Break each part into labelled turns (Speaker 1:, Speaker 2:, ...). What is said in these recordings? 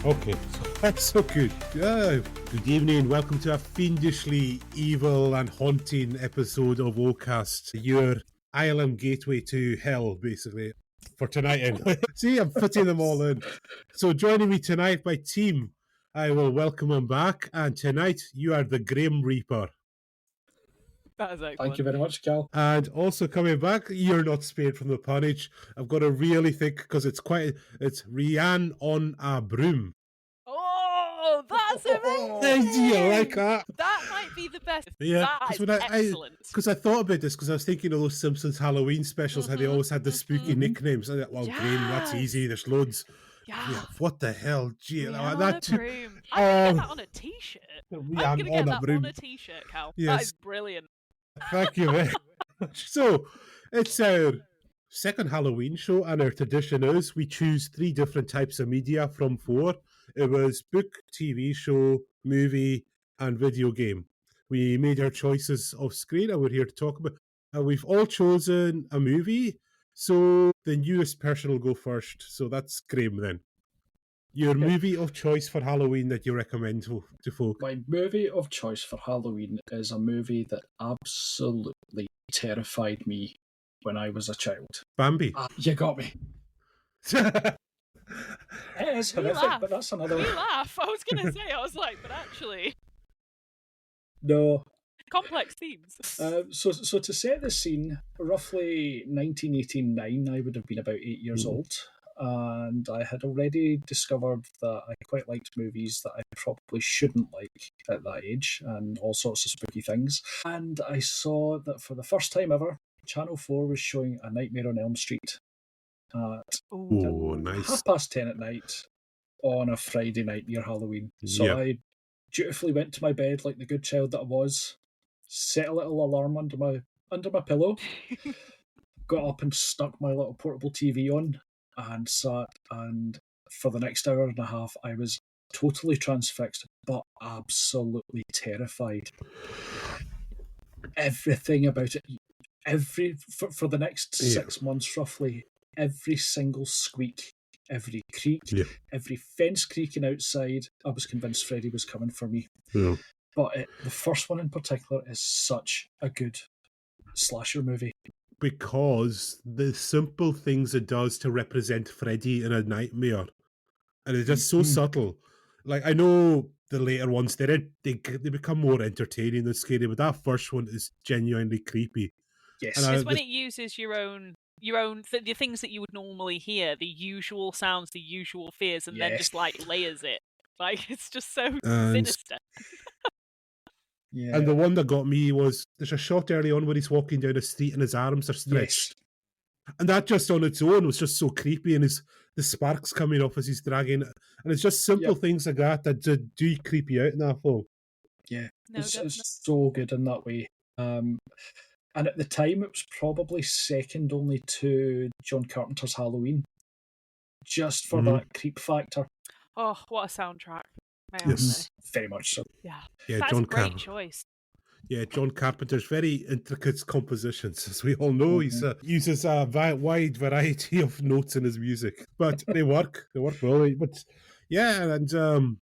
Speaker 1: Okay, so that's so good. Good evening. Welcome to a fiendishly evil and haunting episode of Ocast, your island gateway to hell, basically, for tonight. Anyway. See, I'm fitting them all in. So, joining me tonight, my team, I will welcome them back. And tonight, you are the Grim Reaper.
Speaker 2: That is excellent.
Speaker 3: Thank you very much, Cal.
Speaker 1: And also coming back, you're not spared from the punnage. I've got to really think because it's Rianne on a broom.
Speaker 2: Oh, that's amazing!
Speaker 1: Do you like that?
Speaker 2: That might be the best.
Speaker 1: Yeah,
Speaker 2: that is excellent.
Speaker 1: Because I thought about this because I was thinking of those Simpsons Halloween specials, how they always had the spooky nicknames. I thought, well, Graham, that's easy. There's loads.
Speaker 2: Yeah.
Speaker 1: What the hell? Gee,
Speaker 2: Rihanna
Speaker 1: that
Speaker 2: on a broom. I'm gonna get that on a t-shirt. I'm gonna get that on a t-shirt, Cal.
Speaker 1: Yes.
Speaker 2: That is brilliant.
Speaker 1: Thank you very much. So, it's our second Halloween show, and our tradition is we choose 3 different types of media from 4. It was book, TV show, movie, and video game. We made our choices off screen, and we're here to talk about. And we've all chosen a movie. So the newest person will go first. So that's Graham then. Your movie of choice for Halloween that you recommend to folk.
Speaker 3: My movie of choice for Halloween is a movie that absolutely terrified me when I was a child.
Speaker 1: Bambi.
Speaker 3: You got me. It is horrific, but that's another
Speaker 2: We
Speaker 3: one.
Speaker 2: laugh. I was gonna say, I was like, but actually,
Speaker 3: No.
Speaker 2: complex themes.
Speaker 3: So to set the scene, roughly 1989, I would have been about 8 years old. And I had already discovered that I quite liked movies that I probably shouldn't like at that age, and all sorts of spooky things. And I saw that for the first time ever, Channel 4 was showing A Nightmare on Elm Street at
Speaker 1: Oh, nice.
Speaker 3: 10:30 at night on a Friday night near Halloween. So
Speaker 1: Yeah.
Speaker 3: I dutifully went to my bed like the good child that I was, set a little alarm under my pillow, got up and stuck my little portable TV on, and sat, and for the next hour and a half I was totally transfixed but absolutely terrified. Everything about it, for the next 6 months roughly, every single squeak, every creak, every fence creaking outside, I was convinced Freddy was coming for me.
Speaker 1: Yeah.
Speaker 3: But the first one in particular is such a good slasher movie.
Speaker 1: Because the simple things it does to represent Freddy in a nightmare, and it's just so subtle. Like, I know the later ones, they become more entertaining than scary, but that first one is genuinely creepy.
Speaker 3: Yes,
Speaker 1: And
Speaker 2: it's when it uses your own the things that you would normally hear, the usual sounds, the usual fears, and then just like layers it. Like, it's just so sinister.
Speaker 3: Yeah.
Speaker 1: And the one that got me was there's a shot early on where he's walking down the street and his arms are stretched.
Speaker 3: Yes.
Speaker 1: And that just on its own was just so creepy, and the sparks coming off as he's dragging it. And it's just simple things like that do creep you out in that film.
Speaker 3: Yeah,
Speaker 2: No,
Speaker 3: it's so good in that way. And at the time, it was probably second only to John Carpenter's Halloween, just for that creep factor.
Speaker 2: Oh, what a soundtrack.
Speaker 1: Yes.
Speaker 3: Very much so.
Speaker 2: Yeah,
Speaker 1: that's
Speaker 2: a great choice.
Speaker 1: Yeah, John Carpenter's very intricate compositions, as we all know. He uses a wide variety of notes in his music, but they work. They work well. But yeah, and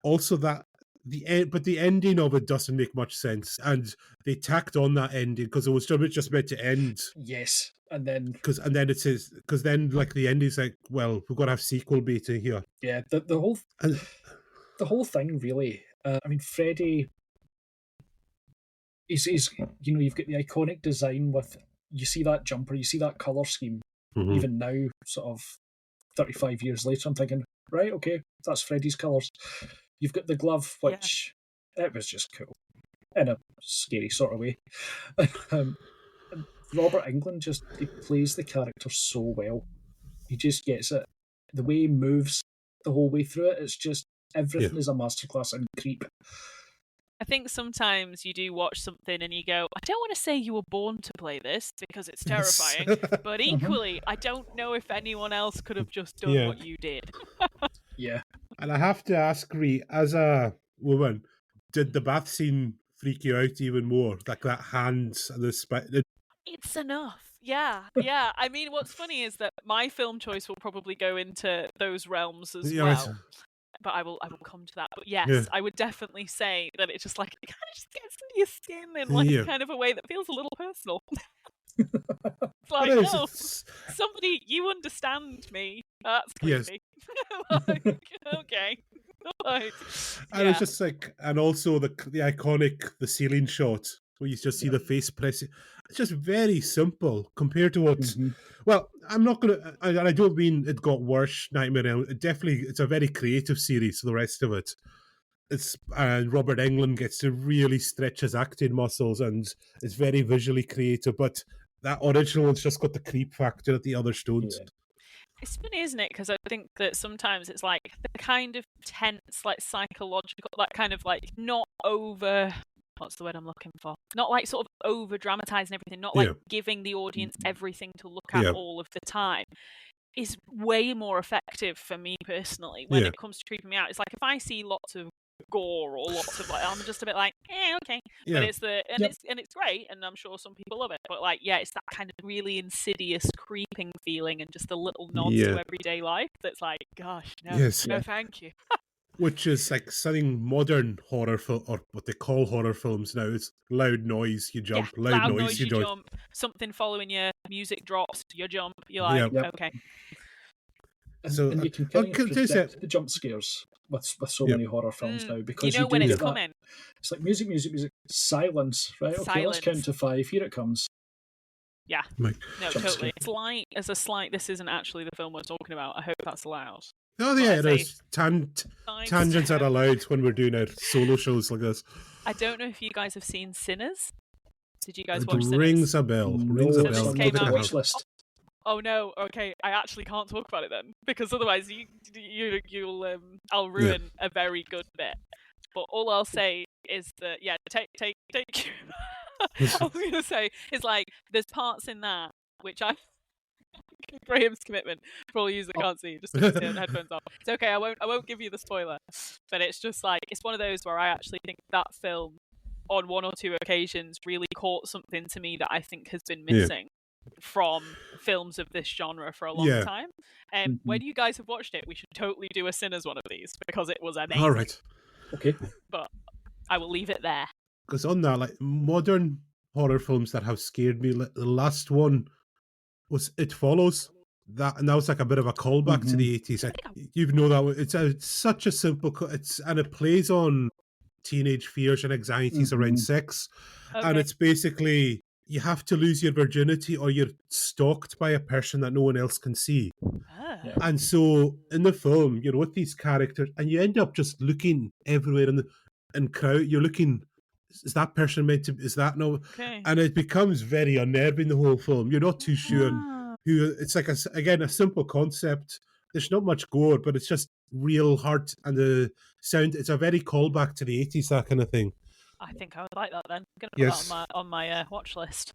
Speaker 1: also that the ending of it doesn't make much sense, and they tacked on that ending because it was just meant to end.
Speaker 3: Yes, and then
Speaker 1: it says because then like the end is like, well, we've got to have sequel beta here.
Speaker 3: Yeah, the whole thing really. I mean, Freddy. He's you've got the iconic design with, you see that jumper, you see that colour scheme. Even now, sort of 35 years later, I'm thinking, right, okay, that's Freddy's colours. You've got the glove, which it was just cool in a scary sort of way. Robert Englund he plays the character so well. He just gets it. The way he moves the whole way through it, it's just everything is a masterclass in creep.
Speaker 2: I think sometimes you do watch something and you go, I don't want to say you were born to play this because it's terrifying, but equally, I don't know if anyone else could have just done what you did.
Speaker 3: Yeah.
Speaker 1: And I have to ask, Ree, as a woman, did the bath scene freak you out even more? Like that hand and the
Speaker 2: It's enough. Yeah. I mean, what's funny is that my film choice will probably go into those realms as
Speaker 1: Yeah,
Speaker 2: well.
Speaker 1: right.
Speaker 2: But I will come to that. But
Speaker 1: Yeah.
Speaker 2: yes, I would definitely say that it's just like, it kind of just gets into your skin in like kind of a way that feels a little personal. It's like, oh, somebody, you understand me. That's creepy. Like, okay. Like,
Speaker 1: and it's just like, and also the iconic the ceiling shot where you just see the face pressing. It's just very simple compared to what. Well, I'm not gonna, and I don't mean it got worse. Nightmare Elm. It's a very creative series. The rest of it, and Robert Englund gets to really stretch his acting muscles, and it's very visually creative. But that original one's just got the creep factor that the others don't.
Speaker 3: Yeah.
Speaker 2: It's funny, isn't it? Because I think that sometimes it's like the kind of tense, like psychological, like kind of like not over. What's the word I'm looking for? Not like sort of over dramatizing everything, not like giving the audience everything to look at all of the time, is way more effective for me personally when it comes to creeping me out. It's like if I see lots of gore or lots of like, I'm just a bit like, okay. But it's it's great, and I'm sure some people love it. But like, it's that kind of really insidious creeping feeling, and just the little nods to everyday life that's like, gosh, no, thank you.
Speaker 1: Which is like something modern horror film, or what they call horror films now. It's loud noise, you jump. Loud noise, you jump.
Speaker 2: Something following you, music drops, you jump. You're like, okay.
Speaker 3: And you can kind of predict the jump scares with so many horror films now, because
Speaker 2: you know when it's coming.
Speaker 3: It's like music, silence, right? Okay, let's count to 5. Here it comes.
Speaker 2: Yeah, no, totally. It's light as a slight. This isn't actually the film we're talking about. I hope that's allowed.
Speaker 1: Oh yeah, there's tangents are allowed when we're doing our solo shows like this.
Speaker 2: I don't know if you guys have seen Sinners. Did you guys watch Sinners?
Speaker 1: Rings a bell. Rings a bell.
Speaker 2: Came out.
Speaker 3: Watchlist.
Speaker 2: Oh no, okay, I actually can't talk about it then, because otherwise I'll ruin a very good bit. But all I'll say is that take I was gonna say is like there's parts in that which I Graham's commitment for all you that can't see, just turn the headphones off. It's okay, I won't give you the spoiler. But it's just like it's one of those where I actually think that film on one or two occasions really caught something to me that I think has been missing from films of this genre for a long time. When you guys have watched it, we should totally do a Sinners one of these, because it was amazing.
Speaker 1: All right. Okay.
Speaker 2: But I will leave it there.
Speaker 1: Because on that, like modern horror films that have scared me, the last one was It Follows. And that was like a bit of a callback to the 80s. You know that it's such a simple, and it plays on teenage fears and anxieties around sex. Okay. And it's basically, you have to lose your virginity or you're stalked by a person that no one else can see. And so in the film, you're with these characters and you end up just looking everywhere in crowd. You're looking, is that person meant to, is that no? Okay. And it becomes very unnerving, the whole film. You're not too sure who, it's like, a simple concept. There's not much gore, but it's just real heart and the sound. It's a very callback to the 80s, that kind of thing.
Speaker 2: I think I would like that then. I'm going to put that on my watch list.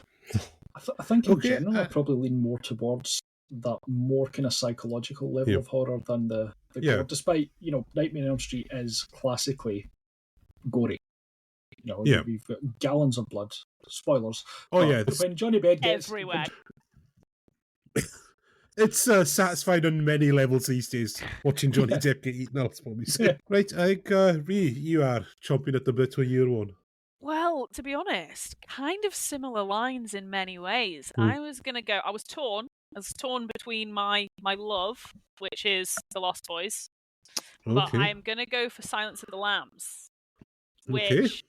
Speaker 3: I think in general, I probably lean more towards that more kind of psychological level of horror than the gore. Despite, Nightmare on Elm Street is classically gory. We've got gallons of blood. Spoilers. When Johnny Bed gets
Speaker 2: everywhere.
Speaker 1: It's satisfied on many levels these days, watching Johnny Depp get eaten up, what we say. Right, I think, Rhee, you are chomping at the bit with your one.
Speaker 2: Well, to be honest, kind of similar lines in many ways. I was torn. I was torn between my love, which is The Lost Boys, but I'm going to go for Silence of the Lambs, which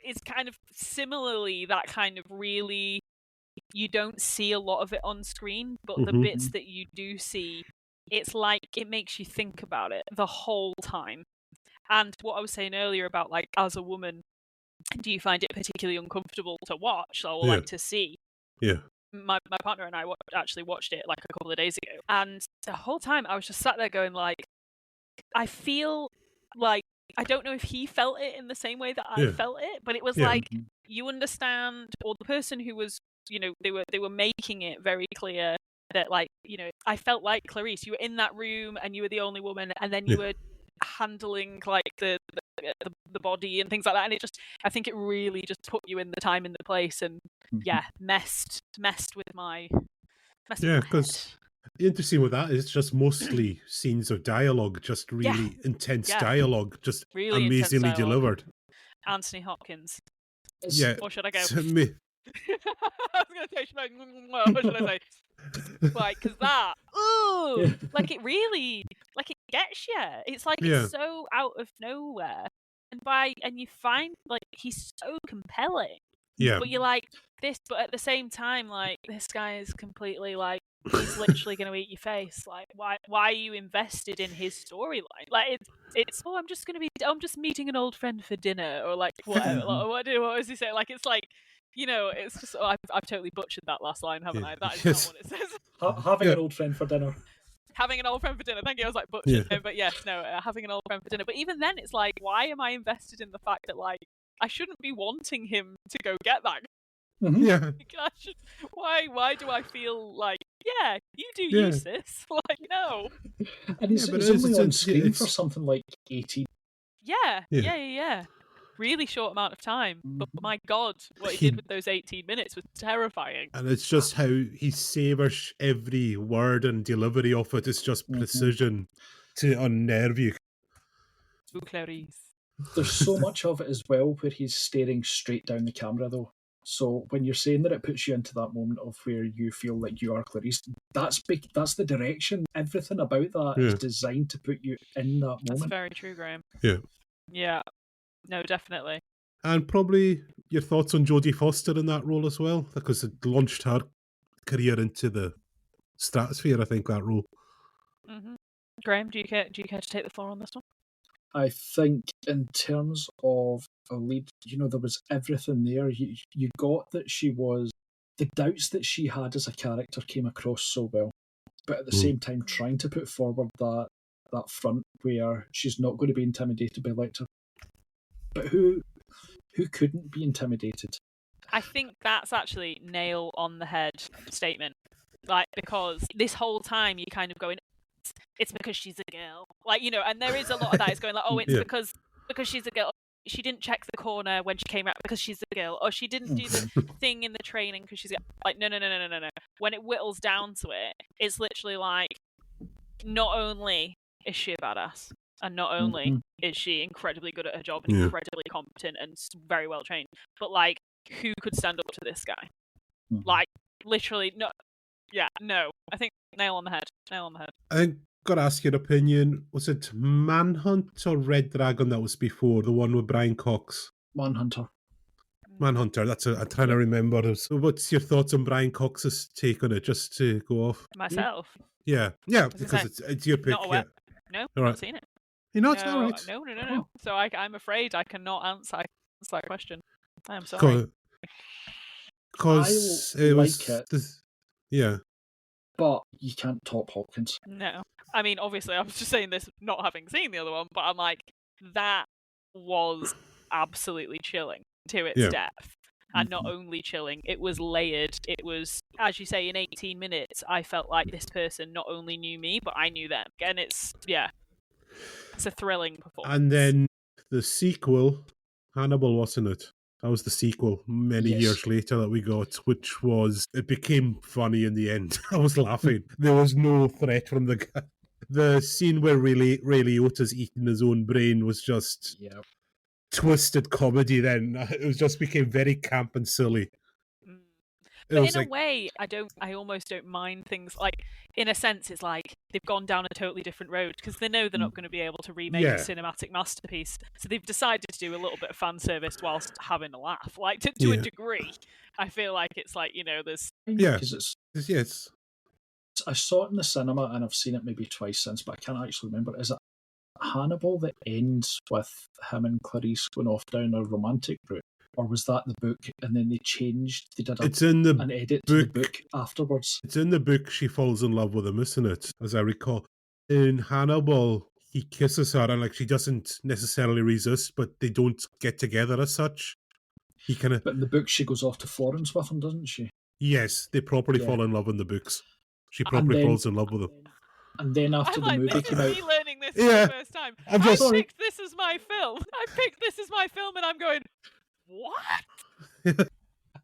Speaker 2: is kind of similarly that kind of really... You don't see a lot of it on screen, but the bits that you do see, it's like it makes you think about it the whole time. And what I was saying earlier about, like, as a woman, do you find it particularly uncomfortable to watch or like to see?
Speaker 1: Yeah.
Speaker 2: My partner and I actually watched it like a couple of days ago, and the whole time I was just sat there going like, I feel like, I don't know if he felt it in the same way that I felt it, but it was like, you understand, or the person who was, they were making it very clear that, like, I felt like Clarice, you were in that room and you were the only woman, and then you were handling like the the body and things like that. And I think it really just put you in the time and the place, and messed with my
Speaker 1: because the interesting with that is just mostly scenes of dialogue, just really intense dialogue, just really amazingly delivered.
Speaker 2: Anthony Hopkins. Or should I go?
Speaker 1: To me.
Speaker 2: I was going to say, what should I say? Like, because that, like it really, like it gets you. It's like it's so out of nowhere, and you find like he's so compelling.
Speaker 1: Yeah.
Speaker 2: But you're like this, but at the same time, like this guy is completely like he's literally going to eat your face. Like, why are you invested in his storyline? Like, it's I'm just meeting an old friend for dinner, or like whatever. Like, what does he say? Like, it's like. It's just I've totally butchered that last line, haven't I? That is not what it says.
Speaker 3: Having an old friend for dinner.
Speaker 2: Having an old friend for dinner. Thank you. I was like butchered, but yes, no. Having an old friend for dinner. But even then, it's like, why am I invested in the fact that like I shouldn't be wanting him to go get that?
Speaker 1: Yeah.
Speaker 2: Why do I feel like you do use this? Like no.
Speaker 3: And he's only on screen for something like 18.
Speaker 2: Yeah. Really short amount of time, but my God, what he did with those 18 minutes was terrifying. And
Speaker 1: it's just how he savors every word and delivery of it. It's just precision to unnerve you.
Speaker 3: There's so much of it as well where he's staring straight down the camera, though. So when you're saying that it puts you into that moment of where you feel like you are Clarice, that's the direction. Everything about that is designed to put you in that moment.
Speaker 2: That's very true, Graham. Yeah. No, definitely.
Speaker 1: And probably your thoughts on Jodie Foster in that role as well, because it launched her career into the stratosphere, I think, that role.
Speaker 2: Graham, do you care to take the floor on this one?
Speaker 3: I think in terms of a lead, there was everything there. You got that she was... The doubts that she had as a character came across so well, but at the same time trying to put forward that front where she's not going to be intimidated by Lecter. But who couldn't be intimidated?
Speaker 2: I think that's actually nail on the head statement. Like, because this whole time you're kind of going, it's because she's a girl. Like, and there is a lot of that. It's going like, oh, it's because she's a girl. She didn't check the corner when she came out because she's a girl. Or she didn't do the thing in the training because she's a girl. Like, no. When it whittles down to it, it's literally like, not only is she a badass, and not only is she incredibly good at her job and incredibly competent and very well trained, but like, who could stand up to this guy? Like, literally, no. Yeah, no. I think nail on the head.
Speaker 1: I think, got to ask your opinion. Was it Manhunt or Red Dragon that was before, the one with Brian Cox?
Speaker 3: Manhunter.
Speaker 1: I'm trying to remember. So what's your thoughts on Brian Cox's take on it, just to go off?
Speaker 2: Myself?
Speaker 1: Yeah, because it's your pick.
Speaker 2: Not aware. No, I've not seen it.
Speaker 1: You're not? All right.
Speaker 2: No. So I'm afraid I cannot answer that question. I am sorry.
Speaker 1: Because it was... Yeah.
Speaker 3: But you can't top Hopkins.
Speaker 2: No. I mean, obviously, I was just saying this not having seen the other one, but I'm like, that was absolutely chilling to its depth. And not only chilling, it was layered. It was, as you say, in 18 minutes, I felt like this person not only knew me, but I knew them. And it's a thrilling performance.
Speaker 1: And then the sequel, Hannibal, wasn't it? That was the sequel many years later that we got, which was... It became funny in the end. I was laughing. There was no threat from the guy. The scene where Ray Liotta's eating his own brain was just... twisted comedy then. It just became very camp and silly.
Speaker 2: But in a way, I almost don't mind things like, in a sense, it's like they've gone down a totally different road because they know they're not going to be able to remake a cinematic masterpiece. So they've decided to do a little bit of fan service whilst having a laugh. Like, to a degree, I feel like it's like, there's...
Speaker 1: Yeah, yes.
Speaker 3: I saw it in the cinema and I've seen it maybe twice since, but I can't actually remember. Is it Hannibal that ends with him and Clarice going off down a romantic route? Or was that the book and then they did an edit to the book afterwards?
Speaker 1: It's in the book she falls in love with him, isn't it? As I recall. In Hannibal, he kisses her and she doesn't necessarily resist, but they don't get together as such. But
Speaker 3: in the book she goes off to Florence with him, doesn't she?
Speaker 1: Yes, they properly fall in love in the books. She properly falls in love with him.
Speaker 3: And then after the movie came out...
Speaker 2: learning this for the first time.
Speaker 1: I'm just
Speaker 2: I picked this as my film. And I'm going, what?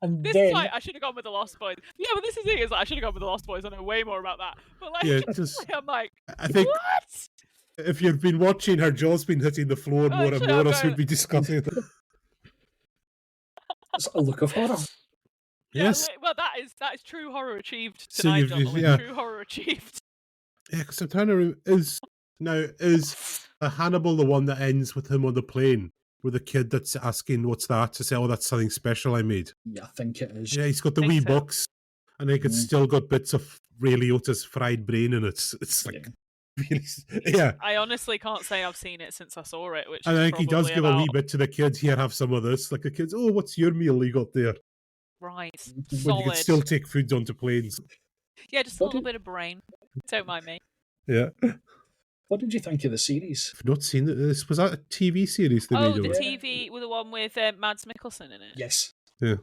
Speaker 3: And
Speaker 2: This
Speaker 3: then,
Speaker 2: is like, I should have gone with The Lost Boys. Yeah, but this is the thing, is like, I should have gone with The Lost Boys. I know way more about that. But like, I'm like,
Speaker 1: I think
Speaker 2: what?
Speaker 1: if you've been watching, her jaw's been hitting the floor more and more as we'd be discussing it.
Speaker 3: it's a look of horror.
Speaker 1: Yes.
Speaker 2: Well, that is true horror achieved tonight, gentlemen. True horror achieved.
Speaker 1: Yeah, because I'm trying to remember, is a Hannibal the one that ends with him on the plane with the kid that's asking what's that, to say, oh, that's something special I made.
Speaker 3: Yeah, I think it is.
Speaker 1: Yeah, he's got the wee box, and I think it's still got bits of Ray Liotta's fried brain in it. It's like, really, yeah.
Speaker 2: I honestly can't say I've seen it since I saw it, which
Speaker 1: and I think he does give
Speaker 2: about...
Speaker 1: a wee bit to the kids. Here, have some of this. Like the kids, oh, what's your meal you got there?
Speaker 2: Right,
Speaker 1: when
Speaker 2: solid.
Speaker 1: you can still take foods onto planes.
Speaker 2: Yeah, just a little bit of brain. Don't mind me.
Speaker 1: Yeah.
Speaker 3: What did you think of the series?
Speaker 1: I've not seen this. Was that a TV series?
Speaker 2: The TV with the one with Mads Mikkelsen in it.
Speaker 3: Yes.
Speaker 1: Yeah.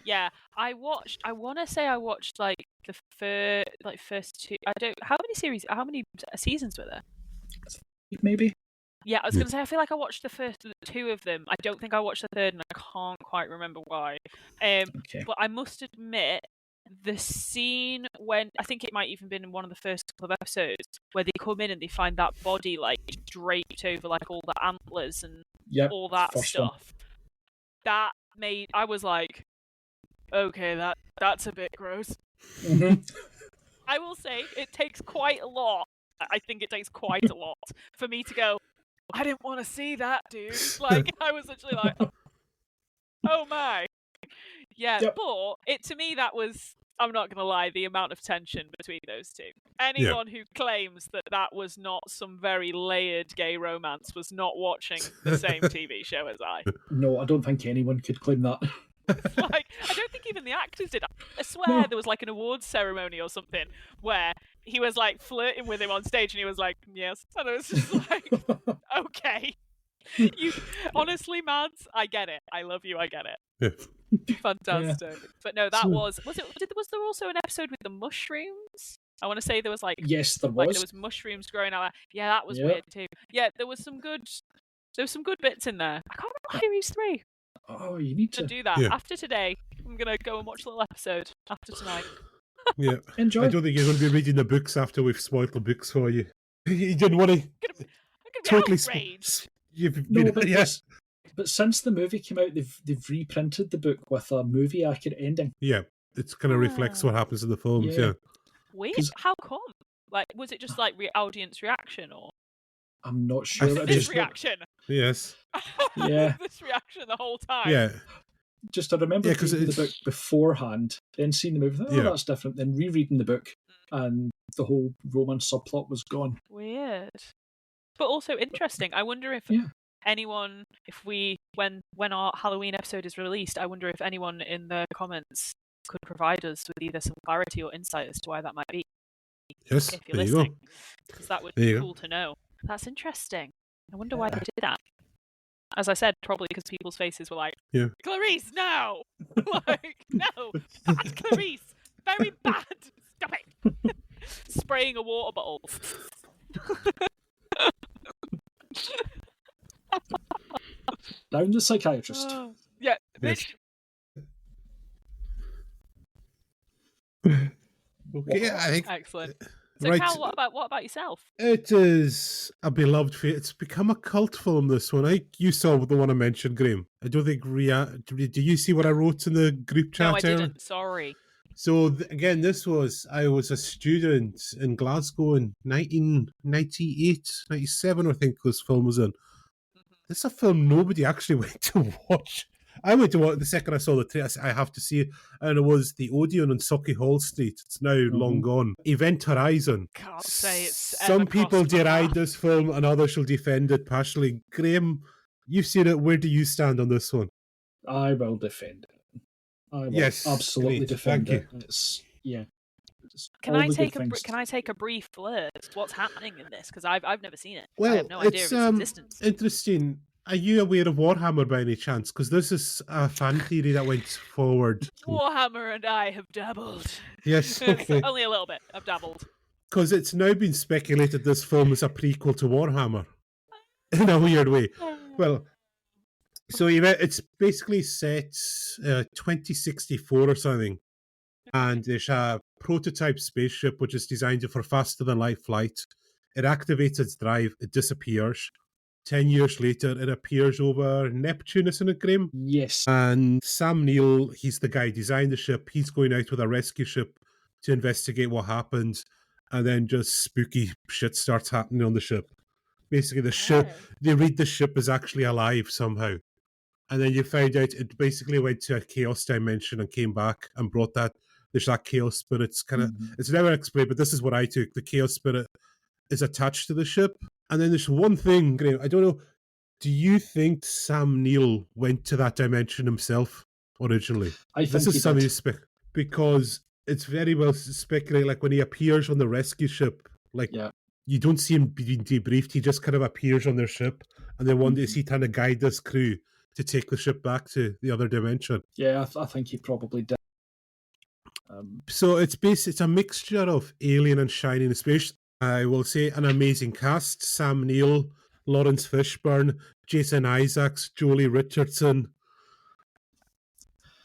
Speaker 2: Yeah. I want to say I watched like the first two. I don't. How many seasons were there?
Speaker 3: Maybe.
Speaker 2: Yeah, I was going to say, I feel like I watched the first two of them. I don't think I watched the third, and I can't quite remember why. But I must admit, the scene when, I think it might even been in one of the first couple of episodes, where they come in and they find that body like draped over like all the antlers and all that stuff. That made, I was like, okay, that's a bit gross.
Speaker 3: Mm-hmm.
Speaker 2: I will say, it takes quite a lot. I think it takes quite a lot for me to go, I didn't want to see that, dude. Like, I was literally like, oh my. Yeah, but to me, that was, I'm not going to lie, the amount of tension between those two. Anyone who claims that was not some very layered gay romance was not watching the same TV show as I.
Speaker 3: No, I don't think anyone could claim that.
Speaker 2: Like, I don't think even the actors did. I swear there was like an awards ceremony or something where he was like flirting with him on stage and he was like, yes. And it was just like, okay. You honestly, Mads, I get it. I love you, I get it. Fantastic. But no, that was there also an episode with the mushrooms? I want to say there was like,
Speaker 3: yes, there was.
Speaker 2: Like there was mushrooms growing out. Yeah, that was weird too. Yeah, there was some good bits in there. I can't remember Series 3.
Speaker 3: Oh, you need to
Speaker 2: do that after today. I'm gonna go and watch a little episode after tonight.
Speaker 1: Yeah,
Speaker 3: enjoy.
Speaker 1: I don't think you're going to be reading the books after we've spoiled the books for you. You didn't want to.
Speaker 2: I'm gonna be outraged.
Speaker 3: But since the movie came out, they've reprinted the book with a movie accurate ending.
Speaker 1: Yeah, it kind of reflects what happens in the films. Yeah.
Speaker 2: Weird. How come? Like, was it just like audience reaction, or?
Speaker 3: I'm not sure.
Speaker 2: This reaction.
Speaker 1: Yes.
Speaker 3: Yeah.
Speaker 2: This reaction the whole time.
Speaker 1: Yeah.
Speaker 3: Just I remember reading the book beforehand, then seeing the movie. Oh, that's different. Then rereading the book, and the whole romance subplot was gone.
Speaker 2: Weird, but also interesting. I wonder if anyone, when our Halloween episode is released, I wonder if anyone in the comments could provide us with either some clarity or insight as to why that might be.
Speaker 1: Yes,
Speaker 2: if you're listening, because that would be cool to know. That's interesting. I wonder why they did that. As I said, probably because people's faces were like, Clarice, no! Like, no! Bad Clarice! Very bad! Stop it! Spraying a water bottle.
Speaker 3: Down the psychiatrist.
Speaker 2: Yeah, bitch.
Speaker 1: Okay, I think
Speaker 2: excellent. So, Cal, what about yourself?
Speaker 1: It is a beloved film. It's become a cult film, this one. I think you saw the one I mentioned, Graham. I don't think do you see what I wrote in the group chat?
Speaker 2: No, I didn't. Sorry.
Speaker 1: So, again, I was a student in Glasgow in 1998, 97, I think this film was in. This is a film nobody actually went to watch. I went to watch the second I saw the trailer. I have to see it, and it was the Odeon on Sauchiehall Street. It's now long gone. Event Horizon.
Speaker 2: Can't say it's.
Speaker 1: Some people deride this film, and others shall defend it passionately. Graham, you've seen it. Where do you stand on this one?
Speaker 3: I will defend it. I will absolutely defend it. It's
Speaker 2: Can I take a brief blurb? What's happening in this? Because I've never seen it.
Speaker 1: Well,
Speaker 2: I have no idea of its existence.
Speaker 1: Interesting. Are you aware of Warhammer by any chance? Because this is a fan theory that went forward.
Speaker 2: Warhammer and I have dabbled.
Speaker 1: Yes, okay.
Speaker 2: Only a little bit. I've dabbled.
Speaker 1: Because it's now been speculated this film is a prequel to Warhammer in a weird way. Well, so it's basically set 2064 or something, and there's a prototype spaceship which is designed for faster than light flight. It activates its drive, it disappears. 10 years later, it appears over Neptune, isn't it, Graham?
Speaker 3: Yes.
Speaker 1: And Sam Neill, he's the guy who designed the ship. He's going out with a rescue ship to investigate what happened, and then just spooky shit starts happening on the ship. Basically, the ship, they read the ship is actually alive somehow. And then you find out it basically went to a chaos dimension and came back and brought that. There's that chaos spirit. It's kind of, it's never explained, but this is what I took. The chaos spirit is attached to the ship. And then there's one thing, Graham, I don't know, do you think Sam Neill went to that dimension himself originally?
Speaker 3: I think this is something
Speaker 1: because it's very well speculated, like when he appears on the rescue ship, like you don't see him being debriefed, he just kind of appears on their ship, and then one day is he trying to guide this crew to take the ship back to the other dimension.
Speaker 3: Yeah, I think he probably did.
Speaker 1: So it's a mixture of Alien and Shining Space. I will say an amazing cast: Sam Neill, Lawrence Fishburne, Jason Isaacs, Jolie Richardson.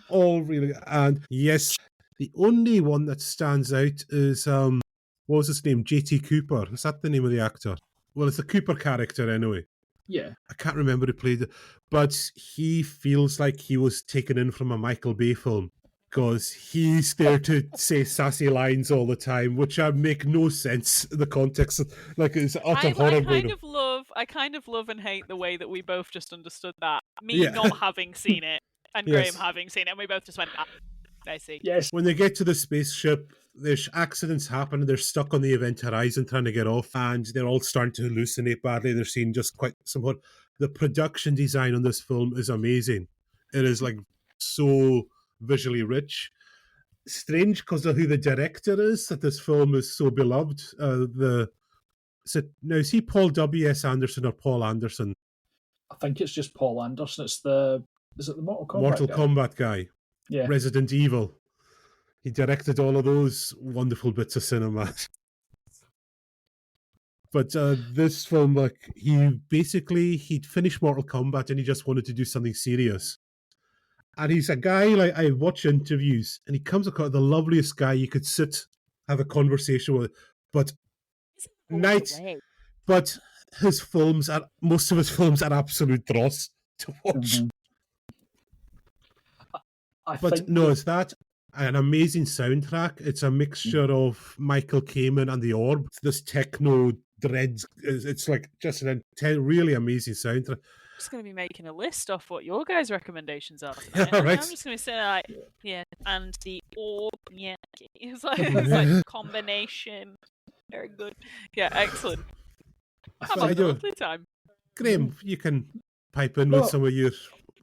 Speaker 1: All really, and yes, the only one that stands out is what was his name? J.T. Cooper. Is that the name of the actor? Well, it's a Cooper character anyway.
Speaker 3: Yeah.
Speaker 1: I can't remember who played it, but he feels like he was taken in from a Michael Bay film because he's there to say sassy lines all the time, which make no sense in the context. Like it's utter horror.
Speaker 2: I kind of love and hate the way that we both just understood that. Me not having seen it and Graham having seen it, and we both just went, I see.
Speaker 3: Yes.
Speaker 1: When they get to the spaceship, there's accidents happen and they're stuck on the event horizon trying to get off, and they're all starting to hallucinate badly. They're seeing just quite somewhat. The production design on this film is amazing. It is like so visually rich. Strange because of who the director is, that this film is so beloved. Now, is he Paul W.S. Anderson or Paul Anderson?
Speaker 3: I think it's just Paul Anderson. Is it the Mortal Kombat
Speaker 1: Kombat guy?
Speaker 3: Yeah.
Speaker 1: Resident Evil. He directed all of those wonderful bits of cinema. But this film, like, he'd finished Mortal Kombat and he just wanted to do something serious. And he's a guy, like, I watch interviews and he comes across the loveliest guy you could have a conversation with. But most of his films are absolute dross to watch. It's that an amazing soundtrack. It's a mixture of Michael Kamen and The Orb. This techno dreads. It's like just a really amazing soundtrack.
Speaker 2: I'm just going to be making a list off what your guys' recommendations are.
Speaker 1: Right.
Speaker 2: I'm just going to say and The Orb. Yeah, it's like combination. Very good. Yeah, excellent. Have a lovely time.
Speaker 1: Graham, you can pipe in with some of your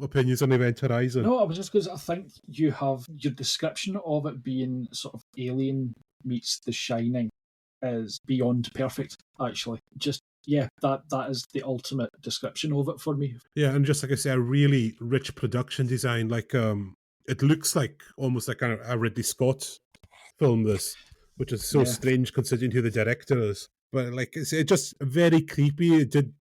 Speaker 1: opinions on Event Horizon.
Speaker 3: No, I was just because I think you have your description of it being sort of Alien meets The Shining is beyond perfect, actually. That is the ultimate description of it for me.
Speaker 1: Yeah, and just like I say, a really rich production design. Like it looks like almost like a Ridley Scott film, this, which is so strange considering who the director is. But like it's just very creepy. It did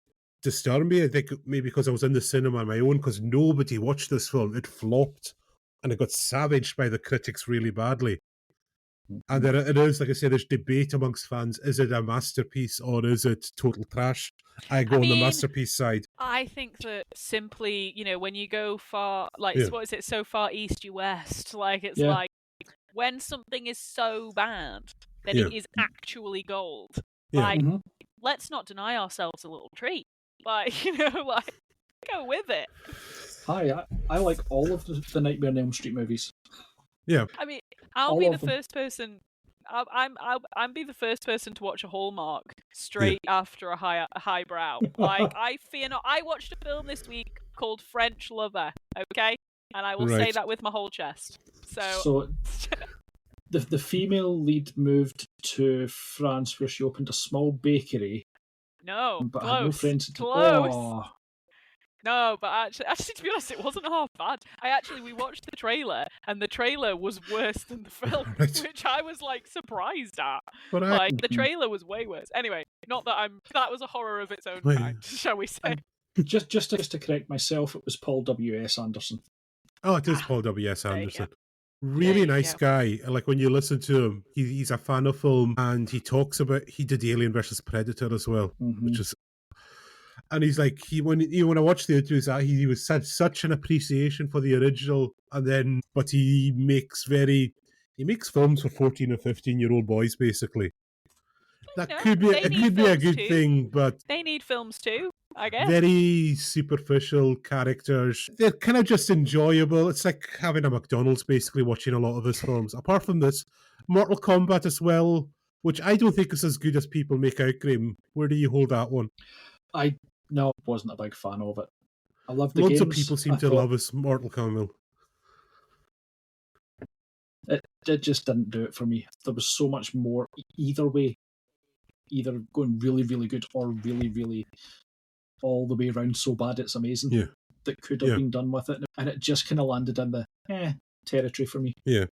Speaker 1: disturb me. I think maybe because I was in the cinema on my own, because nobody watched this film. It flopped and it got savaged by the critics really badly. And it is, like I say, there's debate amongst fans. Is it a masterpiece or is it total trash? I go on the masterpiece side.
Speaker 2: I think that simply, when you go far, what is it, so far east, you west, like it's like when something is so bad, then it is actually gold. Like, let's not deny ourselves a little treat. Like, go with it.
Speaker 3: Hi, I like all of the Nightmare on Elm Street movies.
Speaker 1: Yeah.
Speaker 2: I mean, I'll be the first person the first person to watch a Hallmark straight after a highbrow. Like, I fear not. I watched a film this week called French Lover, okay? And I will say that with my whole chest. So
Speaker 3: the female lead moved to France where she opened a small bakery.
Speaker 2: No,
Speaker 3: but
Speaker 2: close.
Speaker 3: had no friends.
Speaker 2: Close.
Speaker 3: Oh.
Speaker 2: No, but actually, to be honest, it wasn't half bad. We watched the trailer, and the trailer was worse than the film,
Speaker 1: Right.
Speaker 2: which I was like surprised at.
Speaker 1: But
Speaker 2: The trailer was way worse. Anyway, not that that was a horror of its own kind, shall we say?
Speaker 3: Just to correct myself, it was Paul W.S. Anderson.
Speaker 1: Oh, it is Paul W.S. Anderson.
Speaker 2: There
Speaker 1: Really
Speaker 2: you
Speaker 1: nice guy. Like when you listen to him, he's a fan of film, and he talks about he did Alien versus Predator as well, which is. And he's like, when I watched the interviews, he was such an appreciation for the original, but he makes films for 14 or 15-year-old boys, basically. That could be a good thing, but
Speaker 2: they need films too, I guess.
Speaker 1: Very superficial characters. They're kind of just enjoyable. It's like having a McDonald's, basically, watching a lot of his films. Apart from this, Mortal Kombat as well, which I don't think is as good as people make out, Graham. Where do you hold that one?
Speaker 3: I wasn't a big fan of it. I love the
Speaker 1: games.
Speaker 3: Loads
Speaker 1: of people seem to love his Mortal Kombat.
Speaker 3: It just didn't do it for me. There was so much more either way. Either going really, really good or really, really all the way around so bad it's amazing.
Speaker 1: Yeah.
Speaker 3: That could have been done with it. And it just kind of landed in the territory for me.
Speaker 1: Yeah.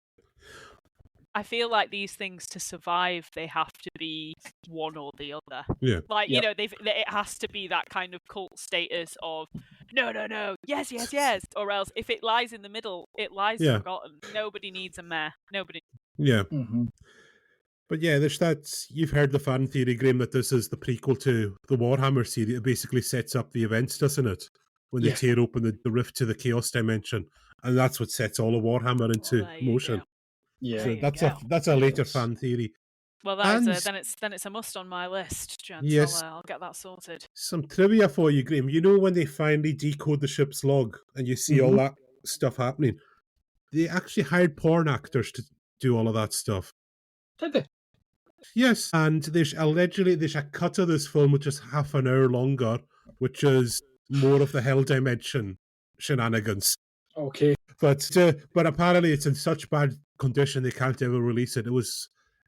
Speaker 2: I feel like these things, to survive, they have to be one or the other.
Speaker 1: Yeah.
Speaker 2: Like, you know, it has to be that kind of cult status of, no, yes, or else if it lies in the middle, it lies forgotten. Nobody needs a meh. Nobody.
Speaker 1: Yeah.
Speaker 3: Mm-hmm.
Speaker 1: But yeah, there's that. You've heard the fan theory, Graham, that this is the prequel to the Warhammer series. It basically sets up the events, doesn't it? When they tear open the rift to the Chaos Dimension, and that's what sets all of Warhammer into motion.
Speaker 3: Yeah,
Speaker 1: so that's a later fan theory.
Speaker 2: Well, then it's a must on my list, gents.
Speaker 1: Yes,
Speaker 2: I'll get that sorted.
Speaker 1: Some trivia for you, Graham. You know when they finally decode the ship's log and you see all that stuff happening, they actually hired porn actors to do all of that stuff.
Speaker 3: Did they?
Speaker 1: Yes, and there's a cut of this film which is half an hour longer, which is more of the Hell Dimension shenanigans.
Speaker 3: Okay.
Speaker 1: But apparently it's in such bad condition they can't ever release it.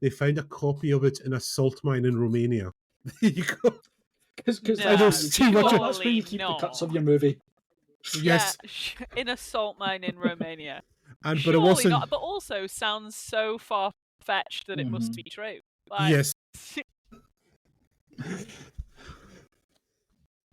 Speaker 1: They found a copy of it in a salt mine in Romania. There you go.
Speaker 3: Because that's where you keep the cuts of your movie.
Speaker 1: Yes.
Speaker 2: Yeah, in a salt mine in Romania.
Speaker 1: But it wasn't.
Speaker 2: Not, but also sounds so far fetched that it must be true. Like,
Speaker 1: yes.